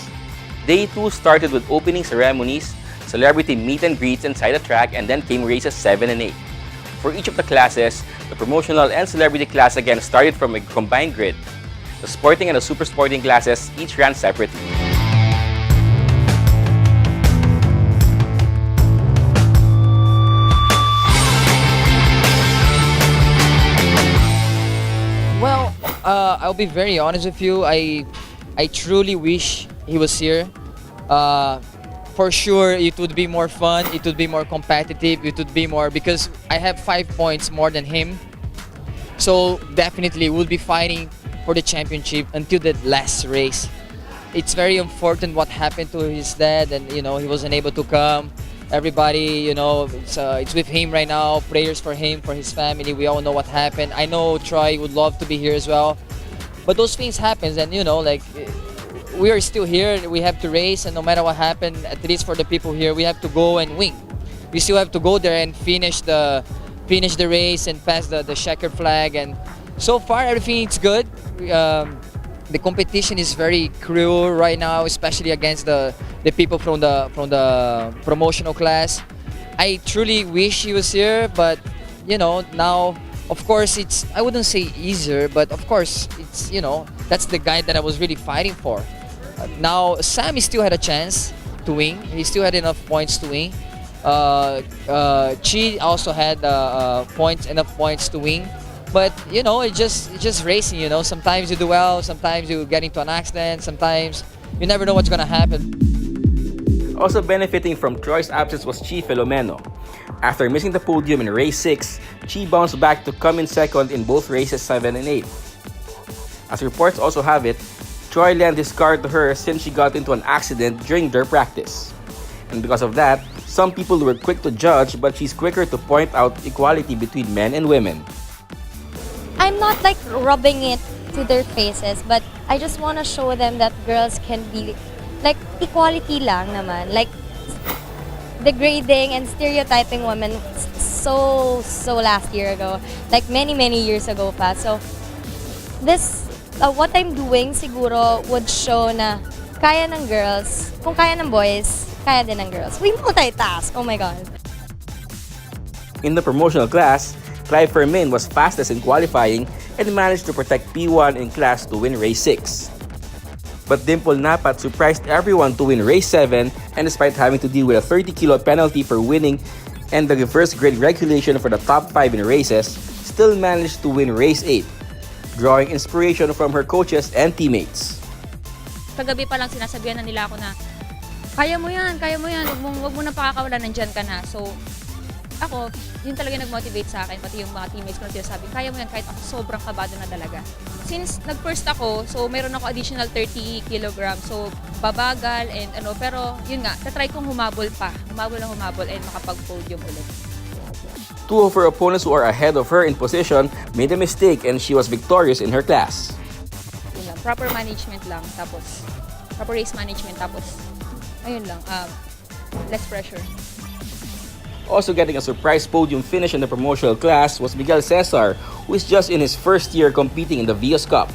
Day 2 started with opening ceremonies, celebrity meet and greets inside the track, and then came races 7 and 8. For each of the classes, the promotional and celebrity class again started from a combined grid. The sporting and the super sporting classes each ran separately. Well, I'll be very honest with you. I truly wish he was here. For sure, it would be more fun, it would be more competitive, it would be more, because I have 5 points more than him. So definitely we'll be fighting for the championship until the last race. It's very unfortunate what happened to his dad, and he wasn't able to come. Everybody, it's with him right now. Prayers for him, for his family. We all know what happened. I know Troy would love to be here as well. But those things happens, and we are still here. We have to race, and no matter what happened, at least for the people here, we have to go and win. We still have to go there and finish the race and pass the checkered flag. And so far, everything is good. The competition is very cruel right now, especially against the people from the promotional class. I truly wish he was here, but now, of course, I wouldn't say easier, but of course, it's that's the guy that I was really fighting for. Now, Sammy still had a chance to win. He still had enough points to win. Chi also had enough points to win. But it's just racing. Sometimes you do well, sometimes you get into an accident, sometimes you never know what's gonna happen. Also benefiting from Troy's absence was Chi Filomeno. After missing the podium in race 6, Chi bounced back to come in second in both races 7 and 8. As reports also have it, Troy lent his car to her since she got into an accident during their practice. And because of that, some people were quick to judge, but she's quicker to point out equality between men and women. I'm not like rubbing it to their faces, but I just want to show them that girls can be like equality lang naman. Like degrading and stereotyping women so last year ago, like many years ago pa. So this what I'm doing siguro would show na kaya ng girls, kung kaya ng boys, kaya din ng girls. We multitask. Oh my God. In the promotional class, Clive Fermin was fastest in qualifying and managed to protect P1 in class to win race 6. But Dimple Napat surprised everyone to win race 7, and despite having to deal with a 30-kilo penalty for winning and the reverse grid regulation for the top 5 in races, still managed to win race 8, drawing inspiration from her coaches and teammates. Kagabi pa lang sinasabihan na nila ako na, kaya mo yan, wag mo na pakakawalan, nandyan ka na. So, ako, yun talaga nag-motivate sa akin, pati yung mga teammates ko na sinasabi, kaya mo yan kahit ako sobrang kabado na talaga. Since nag-first ako, so meron ako additional 30 kilograms, so babagal and pero yun nga, tatry kong humabol and makapag-podium ulit. Two of her opponents who are ahead of her in position made a mistake and she was victorious in her class. Yun lang, proper management lang, tapos proper race management, tapos ayun lang, less pressure. Also getting a surprise podium finish in the promotional class was Miguel Cesar, who is just in his first year competing in the Vios Cup.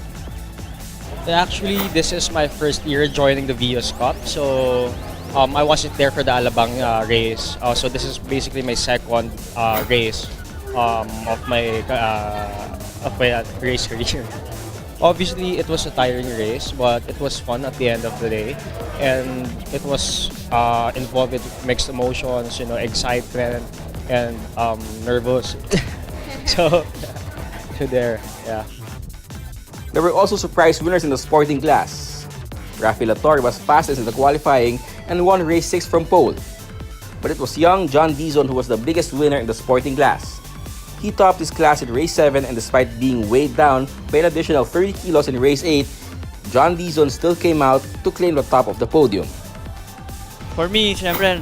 Actually, this is my first year joining the Vios Cup, so I wasn't there for the Alabang race. So this is basically my second race of my race career. Obviously, it was a tiring race, but it was fun at the end of the day. And it was involved with mixed emotions, excitement and nervous. so there, yeah. There were also surprise winners in the sporting class. Rafi Latorre was fastest in the qualifying and won race 6 from pole. But it was young John Dizon who was the biggest winner in the sporting class. He topped his class in race 7, and despite being weighed down by an additional 30 kilos in race 8, John Dizon still came out to claim the top of the podium. For me, syempre,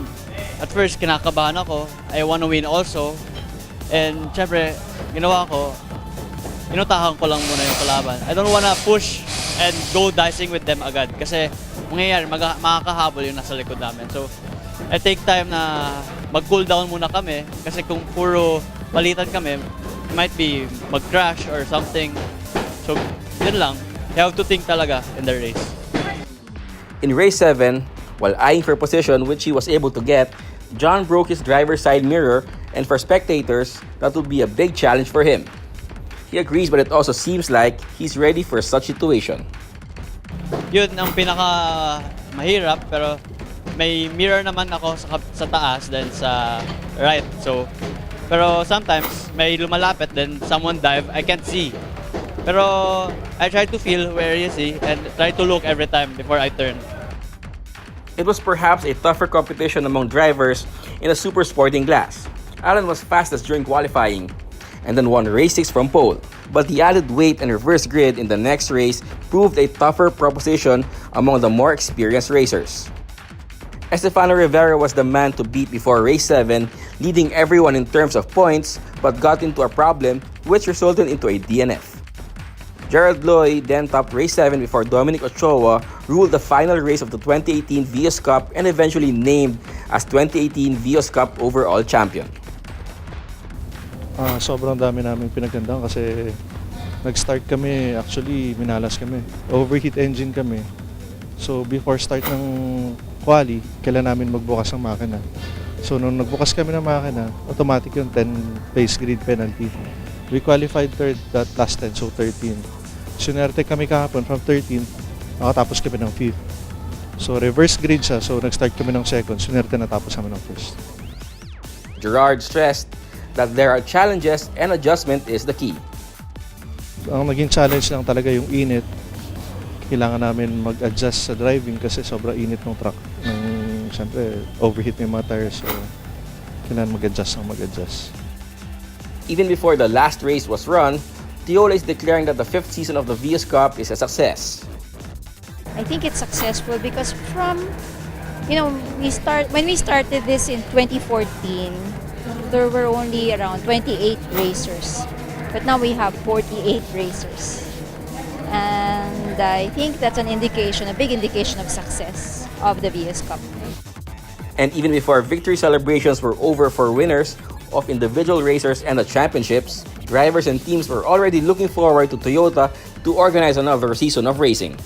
at first kinakabahan ako. I want to win also. And syempre, ginawa ko, inutahan ko lang muna yung kalaban. I don't wanna push and go dicing with them agad. Kasi mangyayari, makakahabol yung nasa likod namin. So, I take time na mag-cool down muna kami. Kasi kung puro palitan kami, might be mag-crash or something. So, yun lang. You have to think talaga in the race. In race 7, while eyeing for position which he was able to get, John broke his driver's side mirror, and for spectators, that would be a big challenge for him. He agrees, but it also seems like he's ready for such situation. Yun ang pinaka mahirap, pero may mirror naman ako sa taas then sa right. So, pero sometimes may lumalapit then someone dive, I can't see. Pero I try to feel where you see and try to look every time before I turn. It was perhaps a tougher competition among drivers in a super sporting class. Alan was fastest during qualifying and then won race 6 from pole. But the added weight and reverse grid in the next race proved a tougher proposition among the more experienced racers. Estefano Rivera was the man to beat before race 7, leading everyone in terms of points, but got into a problem which resulted into a DNF. Gerald Loy then topped race 7 before Dominic Ochoa ruled the final race of the 2018 Vios Cup and eventually named as 2018 Vios Cup overall champion. Sobrang dami namin pinagandang kasi nag-start kami, actually minalas kami. Overheat engine kami. So before start ng quali, kailan namin magbukas ng makina. So nung nagbukas kami ng makina, automatic yung 10 place grid penalty. We qualified third that last 10, so 13. Sinerte kami kahapon from 13, nakatapos kami ng 5th. So reverse grid siya, so nag-start kami ng second, sinerte natapos kami ng first. Gerard stressed that there are challenges and adjustment is the key. Ang naging challenge lang talaga yung init. Kailangan namin mag-adjust sa driving kasi sobrang init ng truck. Siyempre, overheat yung mga tires, so kailangan mag-adjust. Even before the last race was run, Tiola is declaring that the 5th season of the Vios Cup is a success. I think it's successful because when we started this in 2014, there were only around 28 racers. But now we have 48 racers. And I think that's a big indication of success of the Vios Cup. And even before victory celebrations were over for winners of individual racers and the championships, drivers and teams were already looking forward to Toyota to organize another season of racing.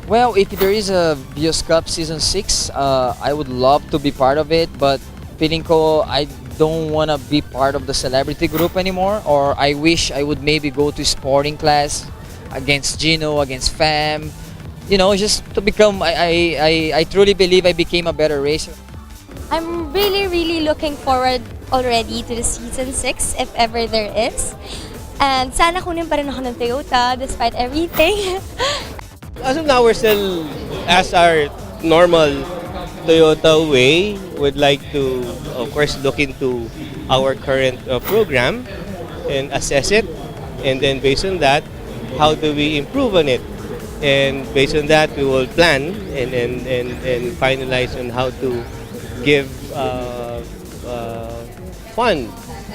Well, if there is a Vios Cup Season 6, I would love to be part of it, but feeling ko I don't want to be part of the celebrity group anymore, or I wish I would maybe go to sporting class against Gino, against Fam, just to become, I truly believe I became a better racer. I'm really looking forward already to the Season 6 if ever there is. And sana kunin pa rin ako ng Toyota despite everything. As of now, we're still, as our normal Toyota way, would like to, of course, look into our current program and assess it. And then based on that, how do we improve on it? And based on that, we will plan and finalize on how to give fun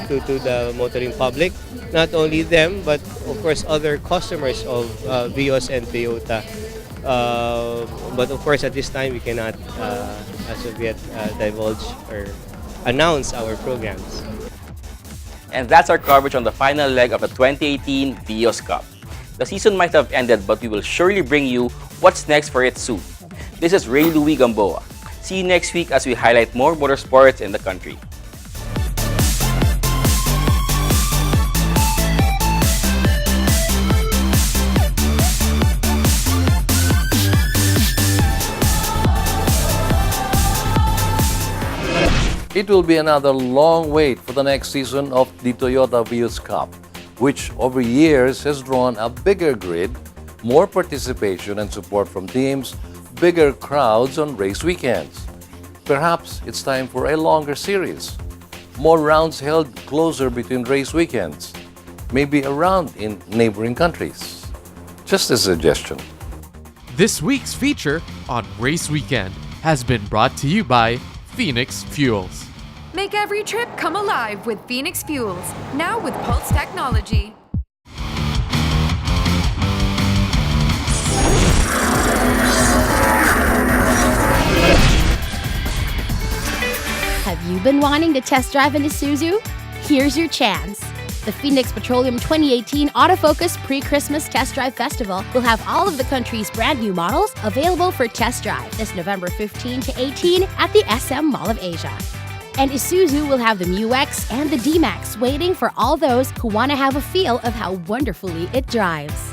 to the motoring public. Not only them, but of course other customers of Vios and Toyota. But of course at this time we cannot as of yet divulge or announce our programs. And that's our coverage on the final leg of the 2018 Vios Cup. The season might have ended, but we will surely bring you what's next for it soon. This is Ray Louis Gamboa. See you next week as we highlight more motorsports in the country. It will be another long wait for the next season of the Toyota Vios Cup, which over years has drawn a bigger grid, more participation and support from teams, bigger crowds on race weekends. Perhaps it's time for a longer series, more rounds held closer between race weekends, maybe a round in neighboring countries. Just a suggestion. This week's feature on Race Weekend has been brought to you by Phoenix Fuels. Make every trip come alive with Phoenix Fuels, now with Pulse technology. Have you been wanting to test drive an Isuzu? Here's your chance. The Phoenix Petroleum 2018 Autofocus Pre-Christmas Test Drive Festival will have all of the country's brand new models available for test drive this November 15 to 18 at the SM Mall of Asia. And Isuzu will have the MU-X and the D-Max waiting for all those who want to have a feel of how wonderfully it drives.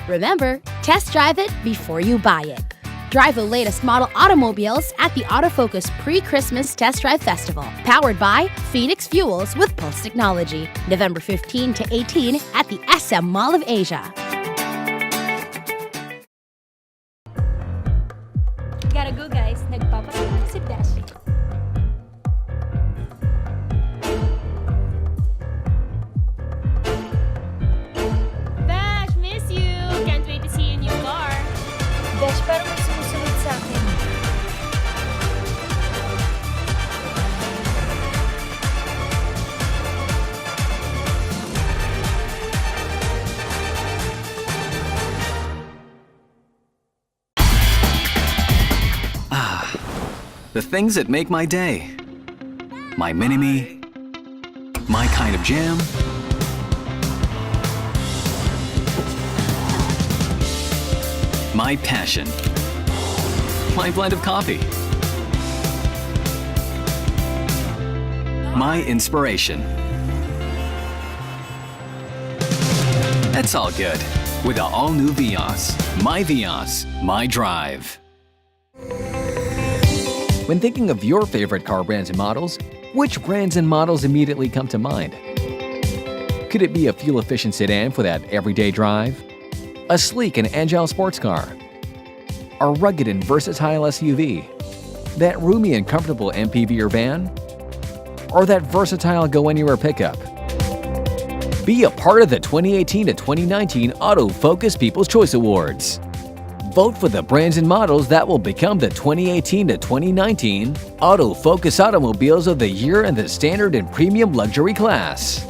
Remember, test drive it before you buy it. Drive the latest model automobiles at the Autofocus Pre-Christmas Test Drive Festival, powered by Phoenix Fuels with Pulse Technology, November 15 to 18 at the SM Mall of Asia. Gotta go, guys. Nagpapasunod si Dash. Dash, miss you! Can't wait to see your new car. Dash, parang may sumusunod sa akin. The things that make my day. My mini-me. My kind of jam. My passion. My blend of coffee. My inspiration. That's all good with the all-new Vios. My Vios, my drive. When thinking of your favorite car brands and models, which brands and models immediately come to mind? Could it be a fuel-efficient sedan for that everyday drive? A sleek and agile sports car? A rugged and versatile SUV? That roomy and comfortable MPV or van? Or that versatile go-anywhere pickup? Be a part of the 2018 to 2019 Autofocus People's Choice Awards. Vote for the brands and models that will become the 2018 to 2019 Autofocus Automobiles of the Year in the Standard and Premium Luxury class.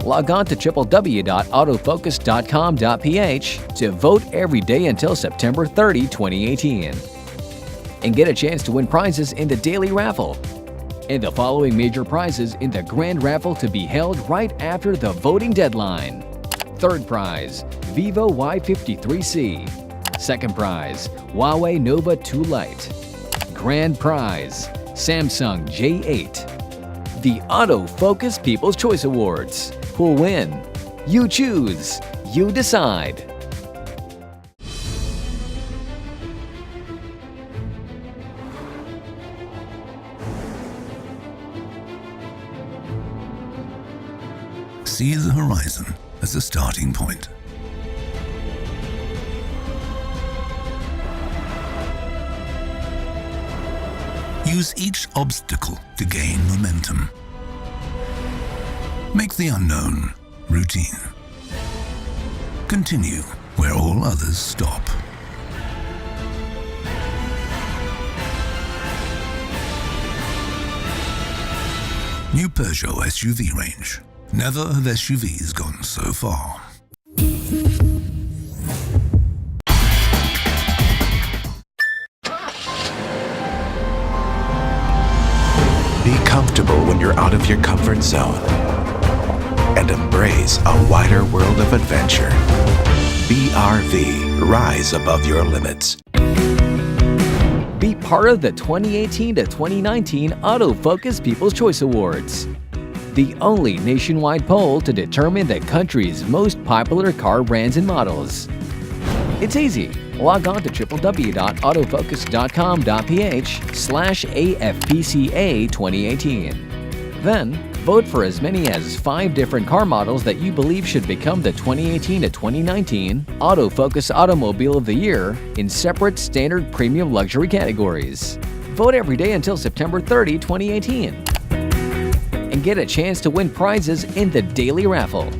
Log on to www.autofocus.com.ph to vote every day until September 30, 2018. And get a chance to win prizes in the daily raffle. And the following major prizes in the grand raffle to be held right after the voting deadline. Third prize, Vivo Y53C. Second prize, Huawei Nova 2 Lite. Grand prize, Samsung J8. The Autofocus People's Choice Awards. Who'll win? You choose. You decide. See the horizon as a starting point. Use each obstacle to gain momentum. Make the unknown routine. Continue where all others stop. New Peugeot SUV range. Never have SUVs gone so far. Be comfortable when you're out of your comfort zone and embrace a wider world of adventure. BRV, rise above your limits. Be part of the 2018 to 2019 Autofocus People's Choice Awards. The only nationwide poll to determine the country's most popular car brands and models. It's easy. Log on to www.autofocus.com.ph/AFPCA 2018. Then, vote for as many as 5 different car models that you believe should become the 2018 to 2019 Autofocus Automobile of the Year in separate standard premium luxury categories. Vote every day until September 30, 2018. And get a chance to win prizes in the daily raffle.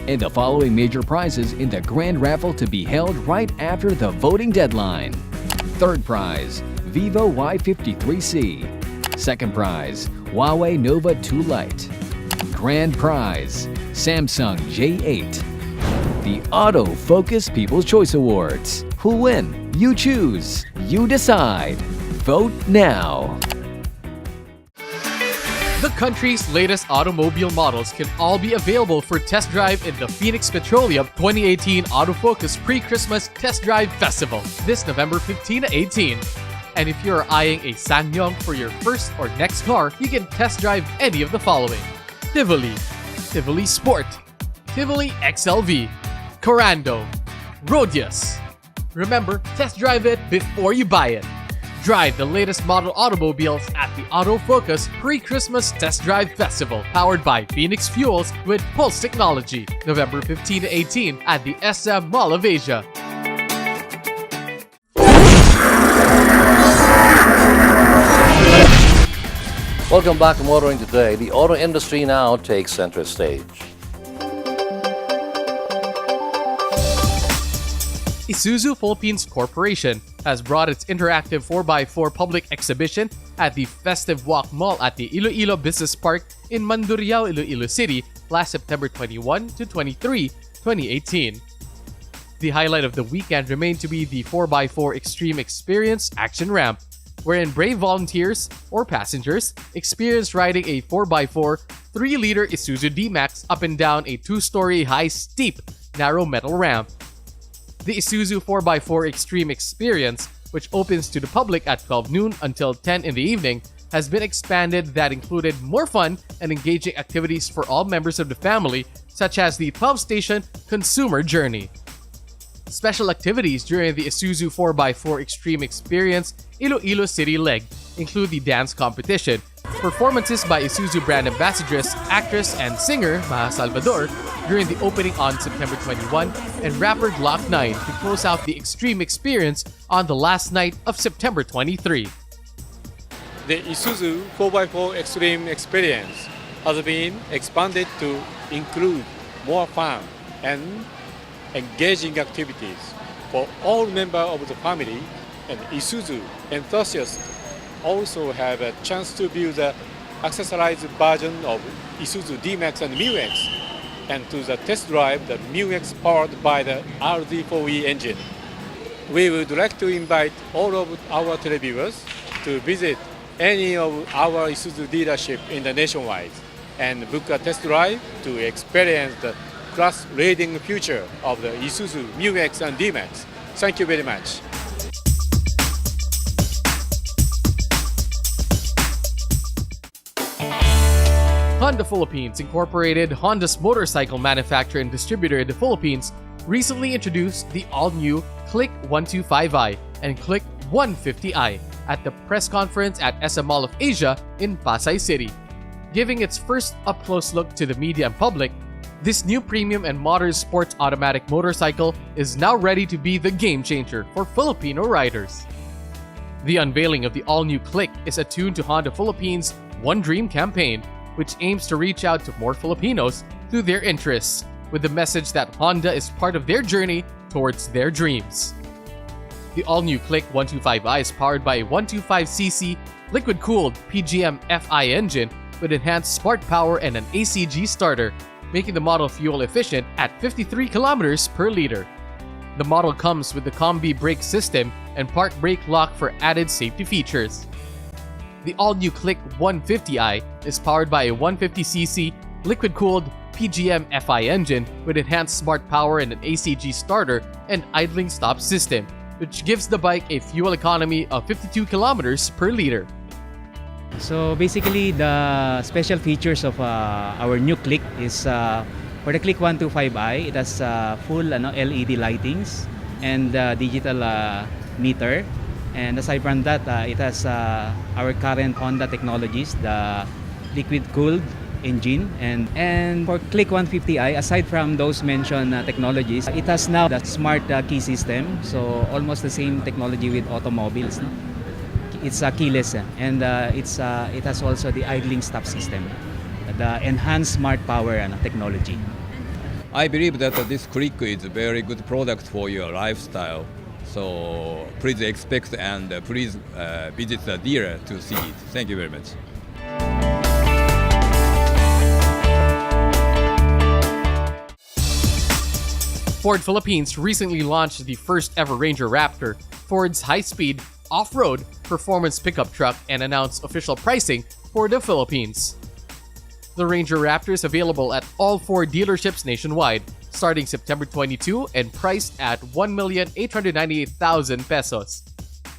And the following major prizes in the grand raffle to be held right after the voting deadline. Third prize, Vivo Y53C. Second prize, Huawei Nova 2 Lite. Grand prize, Samsung J8. The Autofocus People's Choice Awards. Who'll win? You choose. You decide. Vote now. The country's latest automobile models can all be available for test drive in the Phoenix Petroleum 2018 Autofocus Pre-Christmas Test Drive Festival this November 15 to 18. And if you're eyeing a Sanyong for your first or next car, you can test drive any of the following: Tivoli, Tivoli Sport, Tivoli XLV, Corando, Rodius. Remember, test drive it before you buy it. Drive the latest model automobiles at the Autofocus Pre-Christmas Test Drive Festival, powered by Phoenix Fuels with Pulse Technology, November 15 to 18 at the SM Mall of Asia. Welcome back to Motoring Today. The auto industry now takes center stage. Isuzu Philippines Corporation has brought its interactive 4x4 public exhibition at the Festive Walk Mall at the Iloilo Business Park in Mandurriao, Iloilo City last September 21 to 23, 2018. The highlight of the weekend remained to be the 4x4 Extreme Experience Action Ramp, wherein brave volunteers or passengers experience riding a 4x4 3-liter Isuzu D-Max up and down a 2-story high steep narrow metal ramp. The Isuzu 4x4 Extreme Experience, which opens to the public at 12 noon until 10 in the evening, has been expanded that included more fun and engaging activities for all members of the family, such as the 12-station consumer journey. Special activities during the Isuzu 4x4 Extreme Experience Iloilo City Leg include the dance competition, performances by Isuzu brand ambassadress, actress, and singer Maha Salvador during the opening on September 21, and rapper Glock 9 to close out the Extreme Experience on the last night of September 23. The Isuzu 4x4 Extreme Experience has been expanded to include more fun and engaging activities for all members of the family, and Isuzu enthusiasts also have a chance to view the accessorized version of Isuzu D-Max and MU-X, and to the test drive the MU-X powered by the RZ4E engine. We would like to invite all of our televiewers to visit any of our Isuzu dealership in the nationwide and book a test drive to experience the class-leading future of the Isuzu MU-X and D-Max. Thank you very much. Honda Philippines Incorporated, Honda's motorcycle manufacturer and distributor in the Philippines, recently introduced the all-new Click 125i and Click 150i at the press conference at SM Mall of Asia in Pasay City. Giving its first up-close look to the media and public, this new premium and modern sports automatic motorcycle is now ready to be the game changer for Filipino riders. The unveiling of the all-new Click is attuned to Honda Philippines' One Dream campaign, which aims to reach out to more Filipinos through their interests, with the message that Honda is part of their journey towards their dreams. The all-new Click 125i is powered by a 125cc liquid-cooled PGM-FI engine with enhanced smart power and an ACG starter, making the model fuel efficient at 53 kilometers per liter. The model comes with the Combi brake system and park brake lock for added safety features. The all-new Click 150i is powered by a 150cc liquid-cooled PGM-FI engine with enhanced smart power and an ACG starter and idling stop system, which gives the bike a fuel economy of 52 kilometers per liter. So basically, the special features of our new Click is for the Click 125i, it has full LED lightings and digital meter. And aside from that, it has our current Honda technologies, the liquid-cooled engine. And for Click 150i, aside from those mentioned technologies, it has now the smart key system. So almost the same technology with automobiles. No? It's keyless, and it has also the idling stop system, the enhanced smart power technology. I believe that this Click is a very good product for your lifestyle. So please expect and please visit the dealer to see it. Thank you very much. Ford Philippines recently launched the first ever Ranger Raptor, Ford's high-speed, off-road performance pickup truck, and announced official pricing for the Philippines. The Ranger Raptor is available at all Ford dealerships nationwide, starting September 22 and priced at 1,898,000 pesos.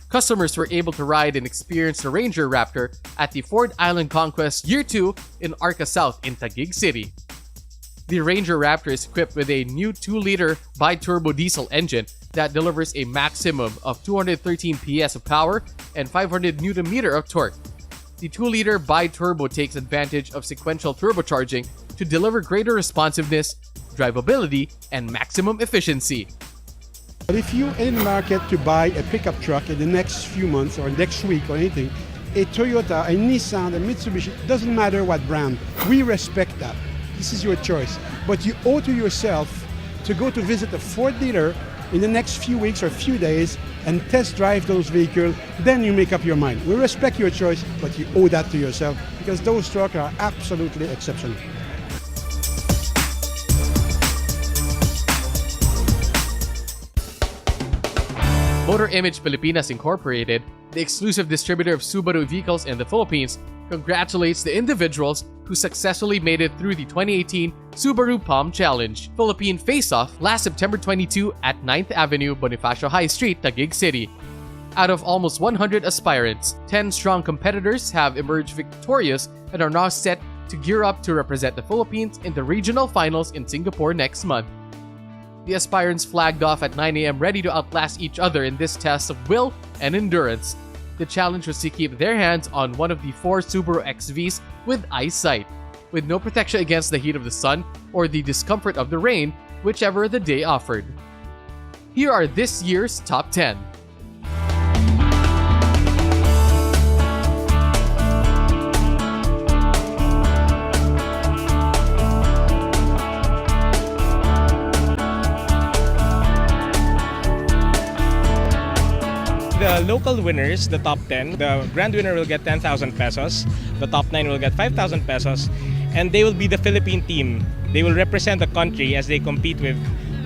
Customers were able to ride and experience the Ranger Raptor at the Ford Island Conquest Year 2 in Arca South in Taguig City. The Ranger Raptor is equipped with a new 2-liter bi-turbo diesel engine that delivers a maximum of 213 PS of power and 500 Nm of torque. The 2-liter bi-turbo takes advantage of sequential turbocharging to deliver greater responsiveness, drivability, and maximum efficiency. But if you're in the market to buy a pickup truck in the next few months or next week or anything, a Toyota, a Nissan, a Mitsubishi, doesn't matter what brand, we respect that. This is your choice. But you owe to yourself to go to visit a Ford dealer in the next few weeks or few days and test drive those vehicles, then you make up your mind. We respect your choice, but you owe that to yourself because those trucks are absolutely exceptional. Motor Image Pilipinas Incorporated, the exclusive distributor of Subaru vehicles in the Philippines, congratulates the individuals who successfully made it through the 2018 Subaru Palm Challenge Philippine Face-Off last September 22 at 9th Avenue, Bonifacio High Street, Taguig City. Out of almost 100 aspirants, 10 strong competitors have emerged victorious and are now set to gear up to represent the Philippines in the regional finals in Singapore next month. The aspirants flagged off at 9 a.m. ready to outlast each other in this test of will and endurance. The challenge was to keep their hands on one of the 4 Subaru XVs with eyesight, with no protection against the heat of the sun or the discomfort of the rain, whichever the day offered. Here are this year's top 10. The local winners, the top 10, the grand winner will get 10,000 pesos, the top 9 will get 5,000 pesos, and they will be the Philippine team. They will represent the country as they compete with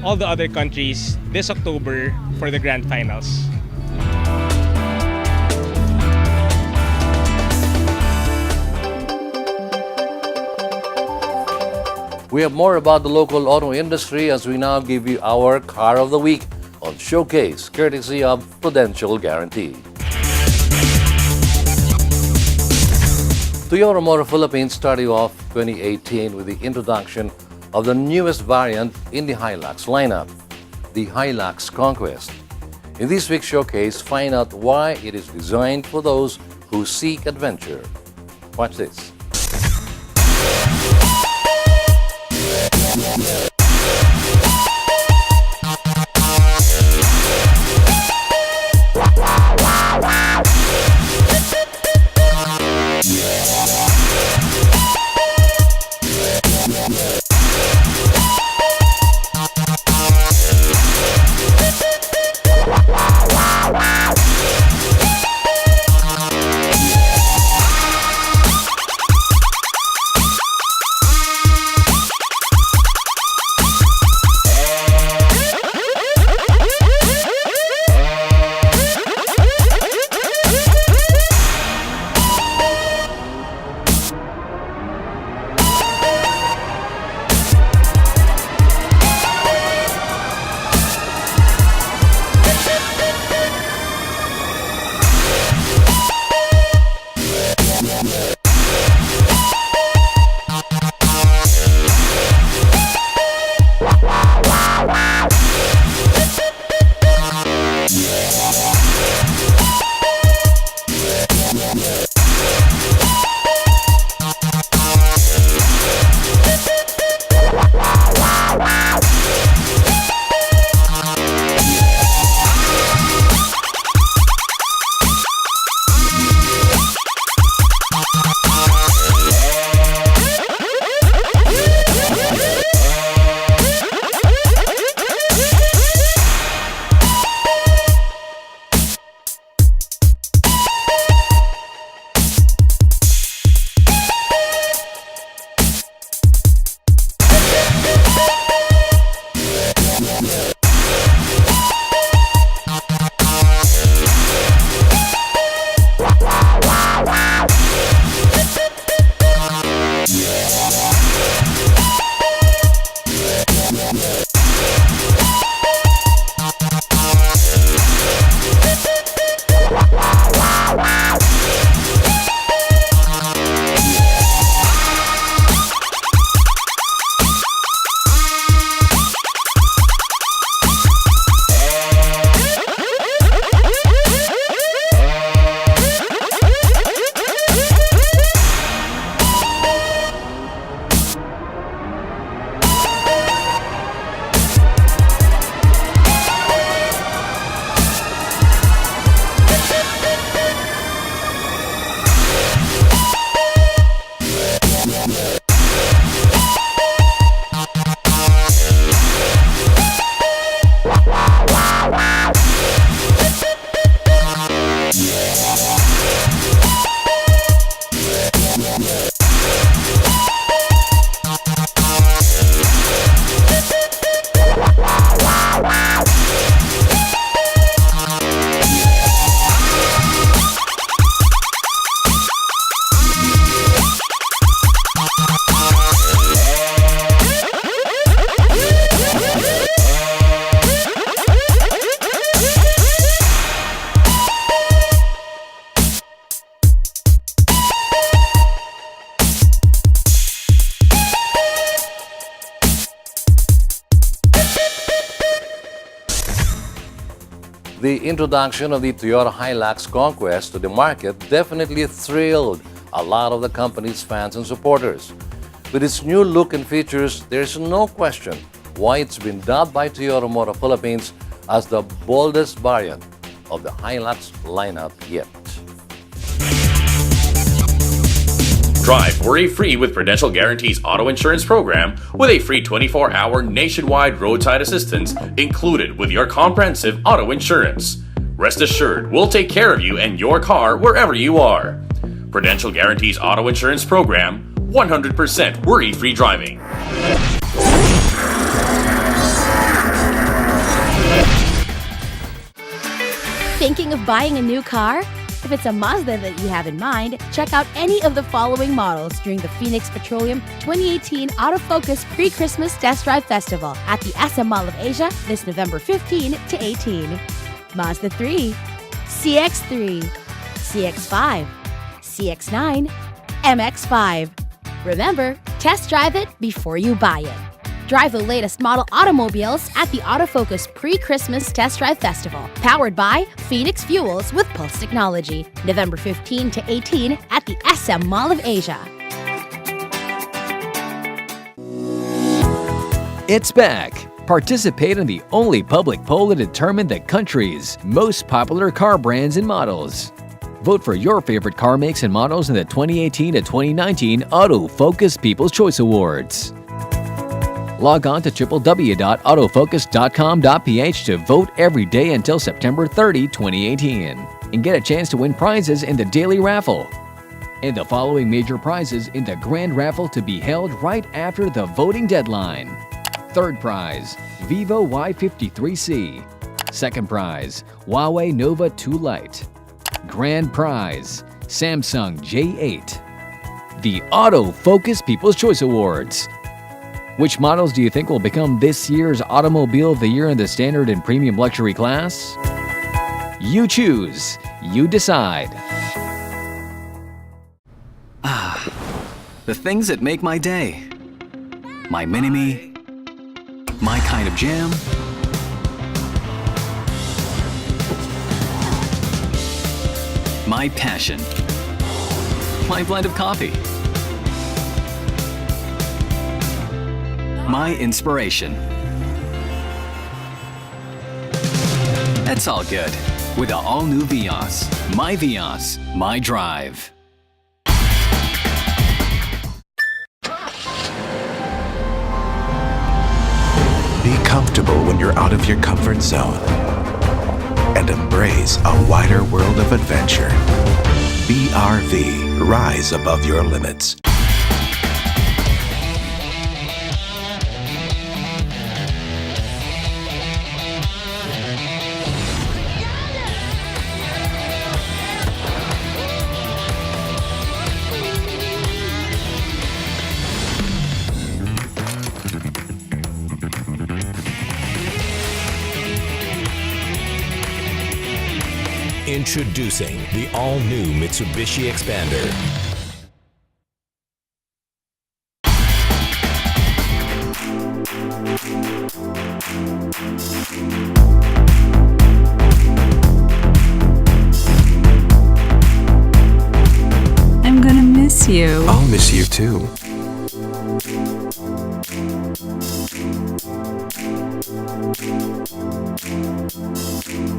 all the other countries this October for the grand finals. We have more about the local auto industry as we now give you our Car of the Week on Showcase, courtesy of Prudential Guarantee. Toyota Moto Philippines started off 2018 with the introduction of the newest variant in the Hilux lineup, the Hilux Conquest. In this week's Showcase, find out why it is designed for those who seek adventure. Watch this. The introduction of the Toyota Hilux Conquest to the market definitely thrilled a lot of the company's fans and supporters. With its new look and features, there's no question why it's been dubbed by Toyota Moto Philippines as the boldest variant of the Hilux lineup yet. Drive worry-free with Prudential Guarantees Auto Insurance Program with a free 24-hour nationwide roadside assistance included with your comprehensive auto insurance. Rest assured, we'll take care of you and your car wherever you are. Prudential Guarantees Auto Insurance Program, 100% worry-free driving. Thinking of buying a new car? If it's a Mazda that you have in mind, check out any of the following models during the Phoenix Petroleum 2018 Autofocus Pre-Christmas Test Drive Festival at the SM Mall of Asia this November 15 to 18. Mazda 3, CX-3, CX-5, CX-9, MX-5. Remember, test drive it before you buy it. Drive the latest model automobiles at the Autofocus Pre-Christmas Test Drive Festival, powered by Phoenix Fuels with Pulse Technology, November 15 to 18 at the SM Mall of Asia. It's back. Participate in the only public poll to determine the country's most popular car brands and models. Vote for your favorite car makes and models in the 2018 to 2019 Autofocus People's Choice Awards. Log on to www.autofocus.com.ph to vote every day until September 30, 2018, and get a chance to win prizes in the daily raffle. And the following major prizes in the grand raffle to be held right after the voting deadline. Third prize, Vivo Y53C. Second prize, Huawei Nova 2 Lite. Grand prize, Samsung J8. The Autofocus People's Choice Awards. Which models do you think will become this year's Automobile of the Year in the standard and premium luxury class? You choose. You decide. The things that make my day. My mini-me. My kind of jam. My passion. My blend of coffee. My inspiration. That's all good with the all-new Vios. My Vios, my drive. Be comfortable when you're out of your comfort zone and embrace a wider world of adventure. BRV, rise above your limits. Introducing the all-new Mitsubishi Xpander. I'm gonna miss you. I'll miss you too.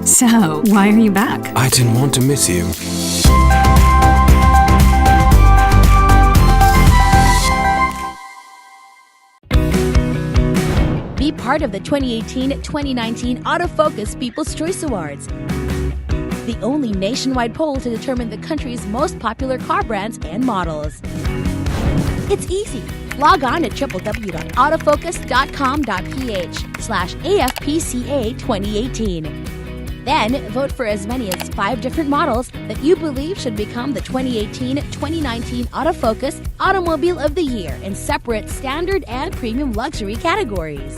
So, why are you back? I didn't want to miss you. Be part of the 2018-2019 Autofocus People's Choice Awards, the only nationwide poll to determine the country's most popular car brands and models. It's easy. Log on to www.autofocus.com.ph/AFPCA 2018. Then, vote for as many as 5 different models that you believe should become the 2018-2019 Autofocus Automobile of the Year in separate standard and premium luxury categories.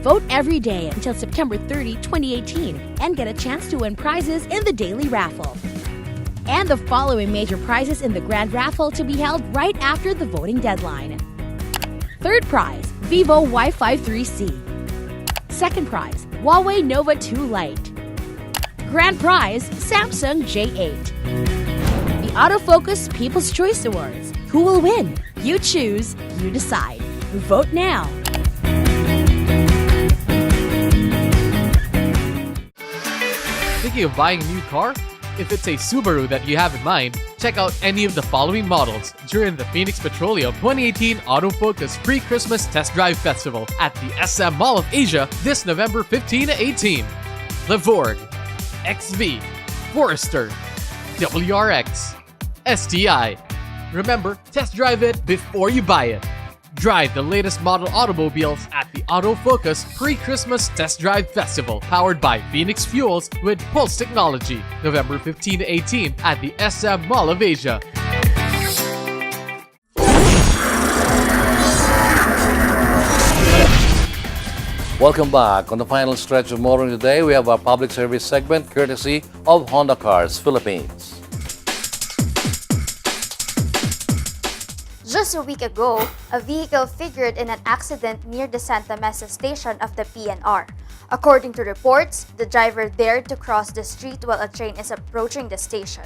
Vote every day until September 30, 2018, and get a chance to win prizes in the daily raffle. And the following major prizes in the grand raffle to be held right after the voting deadline. Third prize, Vivo Y53C. Second prize, Huawei Nova 2 Lite. Grand prize, Samsung J8. The Autofocus People's Choice Awards. Who will win? You choose, you decide. Vote now. Thinking of buying a new car? If it's a Subaru that you have in mind, check out any of the following models during the Phoenix Petroleum 2018 Autofocus Pre-Christmas Test Drive Festival at the SM Mall of Asia this November 15 to 18. Levorg, XV, Forester, WRX, STI. Remember, test drive it before you buy it. Drive the latest model automobiles at the Autofocus Pre-Christmas Test Drive Festival, powered by Phoenix Fuels with Pulse Technology, November 15 to 18 at the SM Mall of Asia. Welcome back. On the final stretch of motoring today, we have our public service segment courtesy of Honda Cars Philippines. Just a week ago, a vehicle figured in an accident near the Santa Mesa station of the PNR. According to reports, the driver dared to cross the street while a train is approaching the station.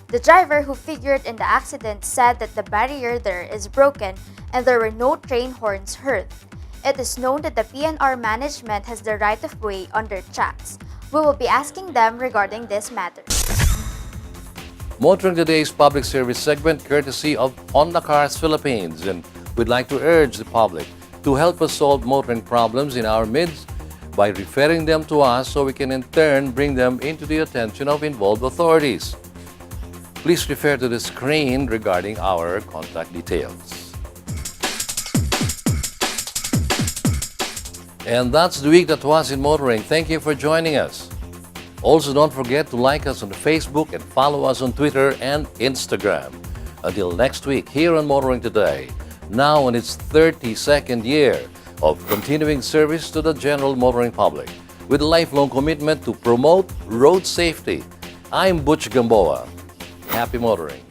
The driver who figured in the accident said that the barrier there is broken and there were no train horns heard. It is known that the PNR management has the right of way on their tracks. We will be asking them regarding this matter. Motoring today's public service segment courtesy of Honda Cars Philippines, and we'd like to urge the public to help us solve motoring problems in our midst by referring them to us so we can in turn bring them into the attention of involved authorities. Please refer to the screen regarding our contact details. And that's the week that was in motoring. Thank you for joining us. Also, don't forget to like us on Facebook and follow us on Twitter and Instagram. Until next week, here on Motoring Today, now in its 32nd year of continuing service to the general motoring public, with a lifelong commitment to promote road safety. I'm Butch Gamboa. Happy motoring.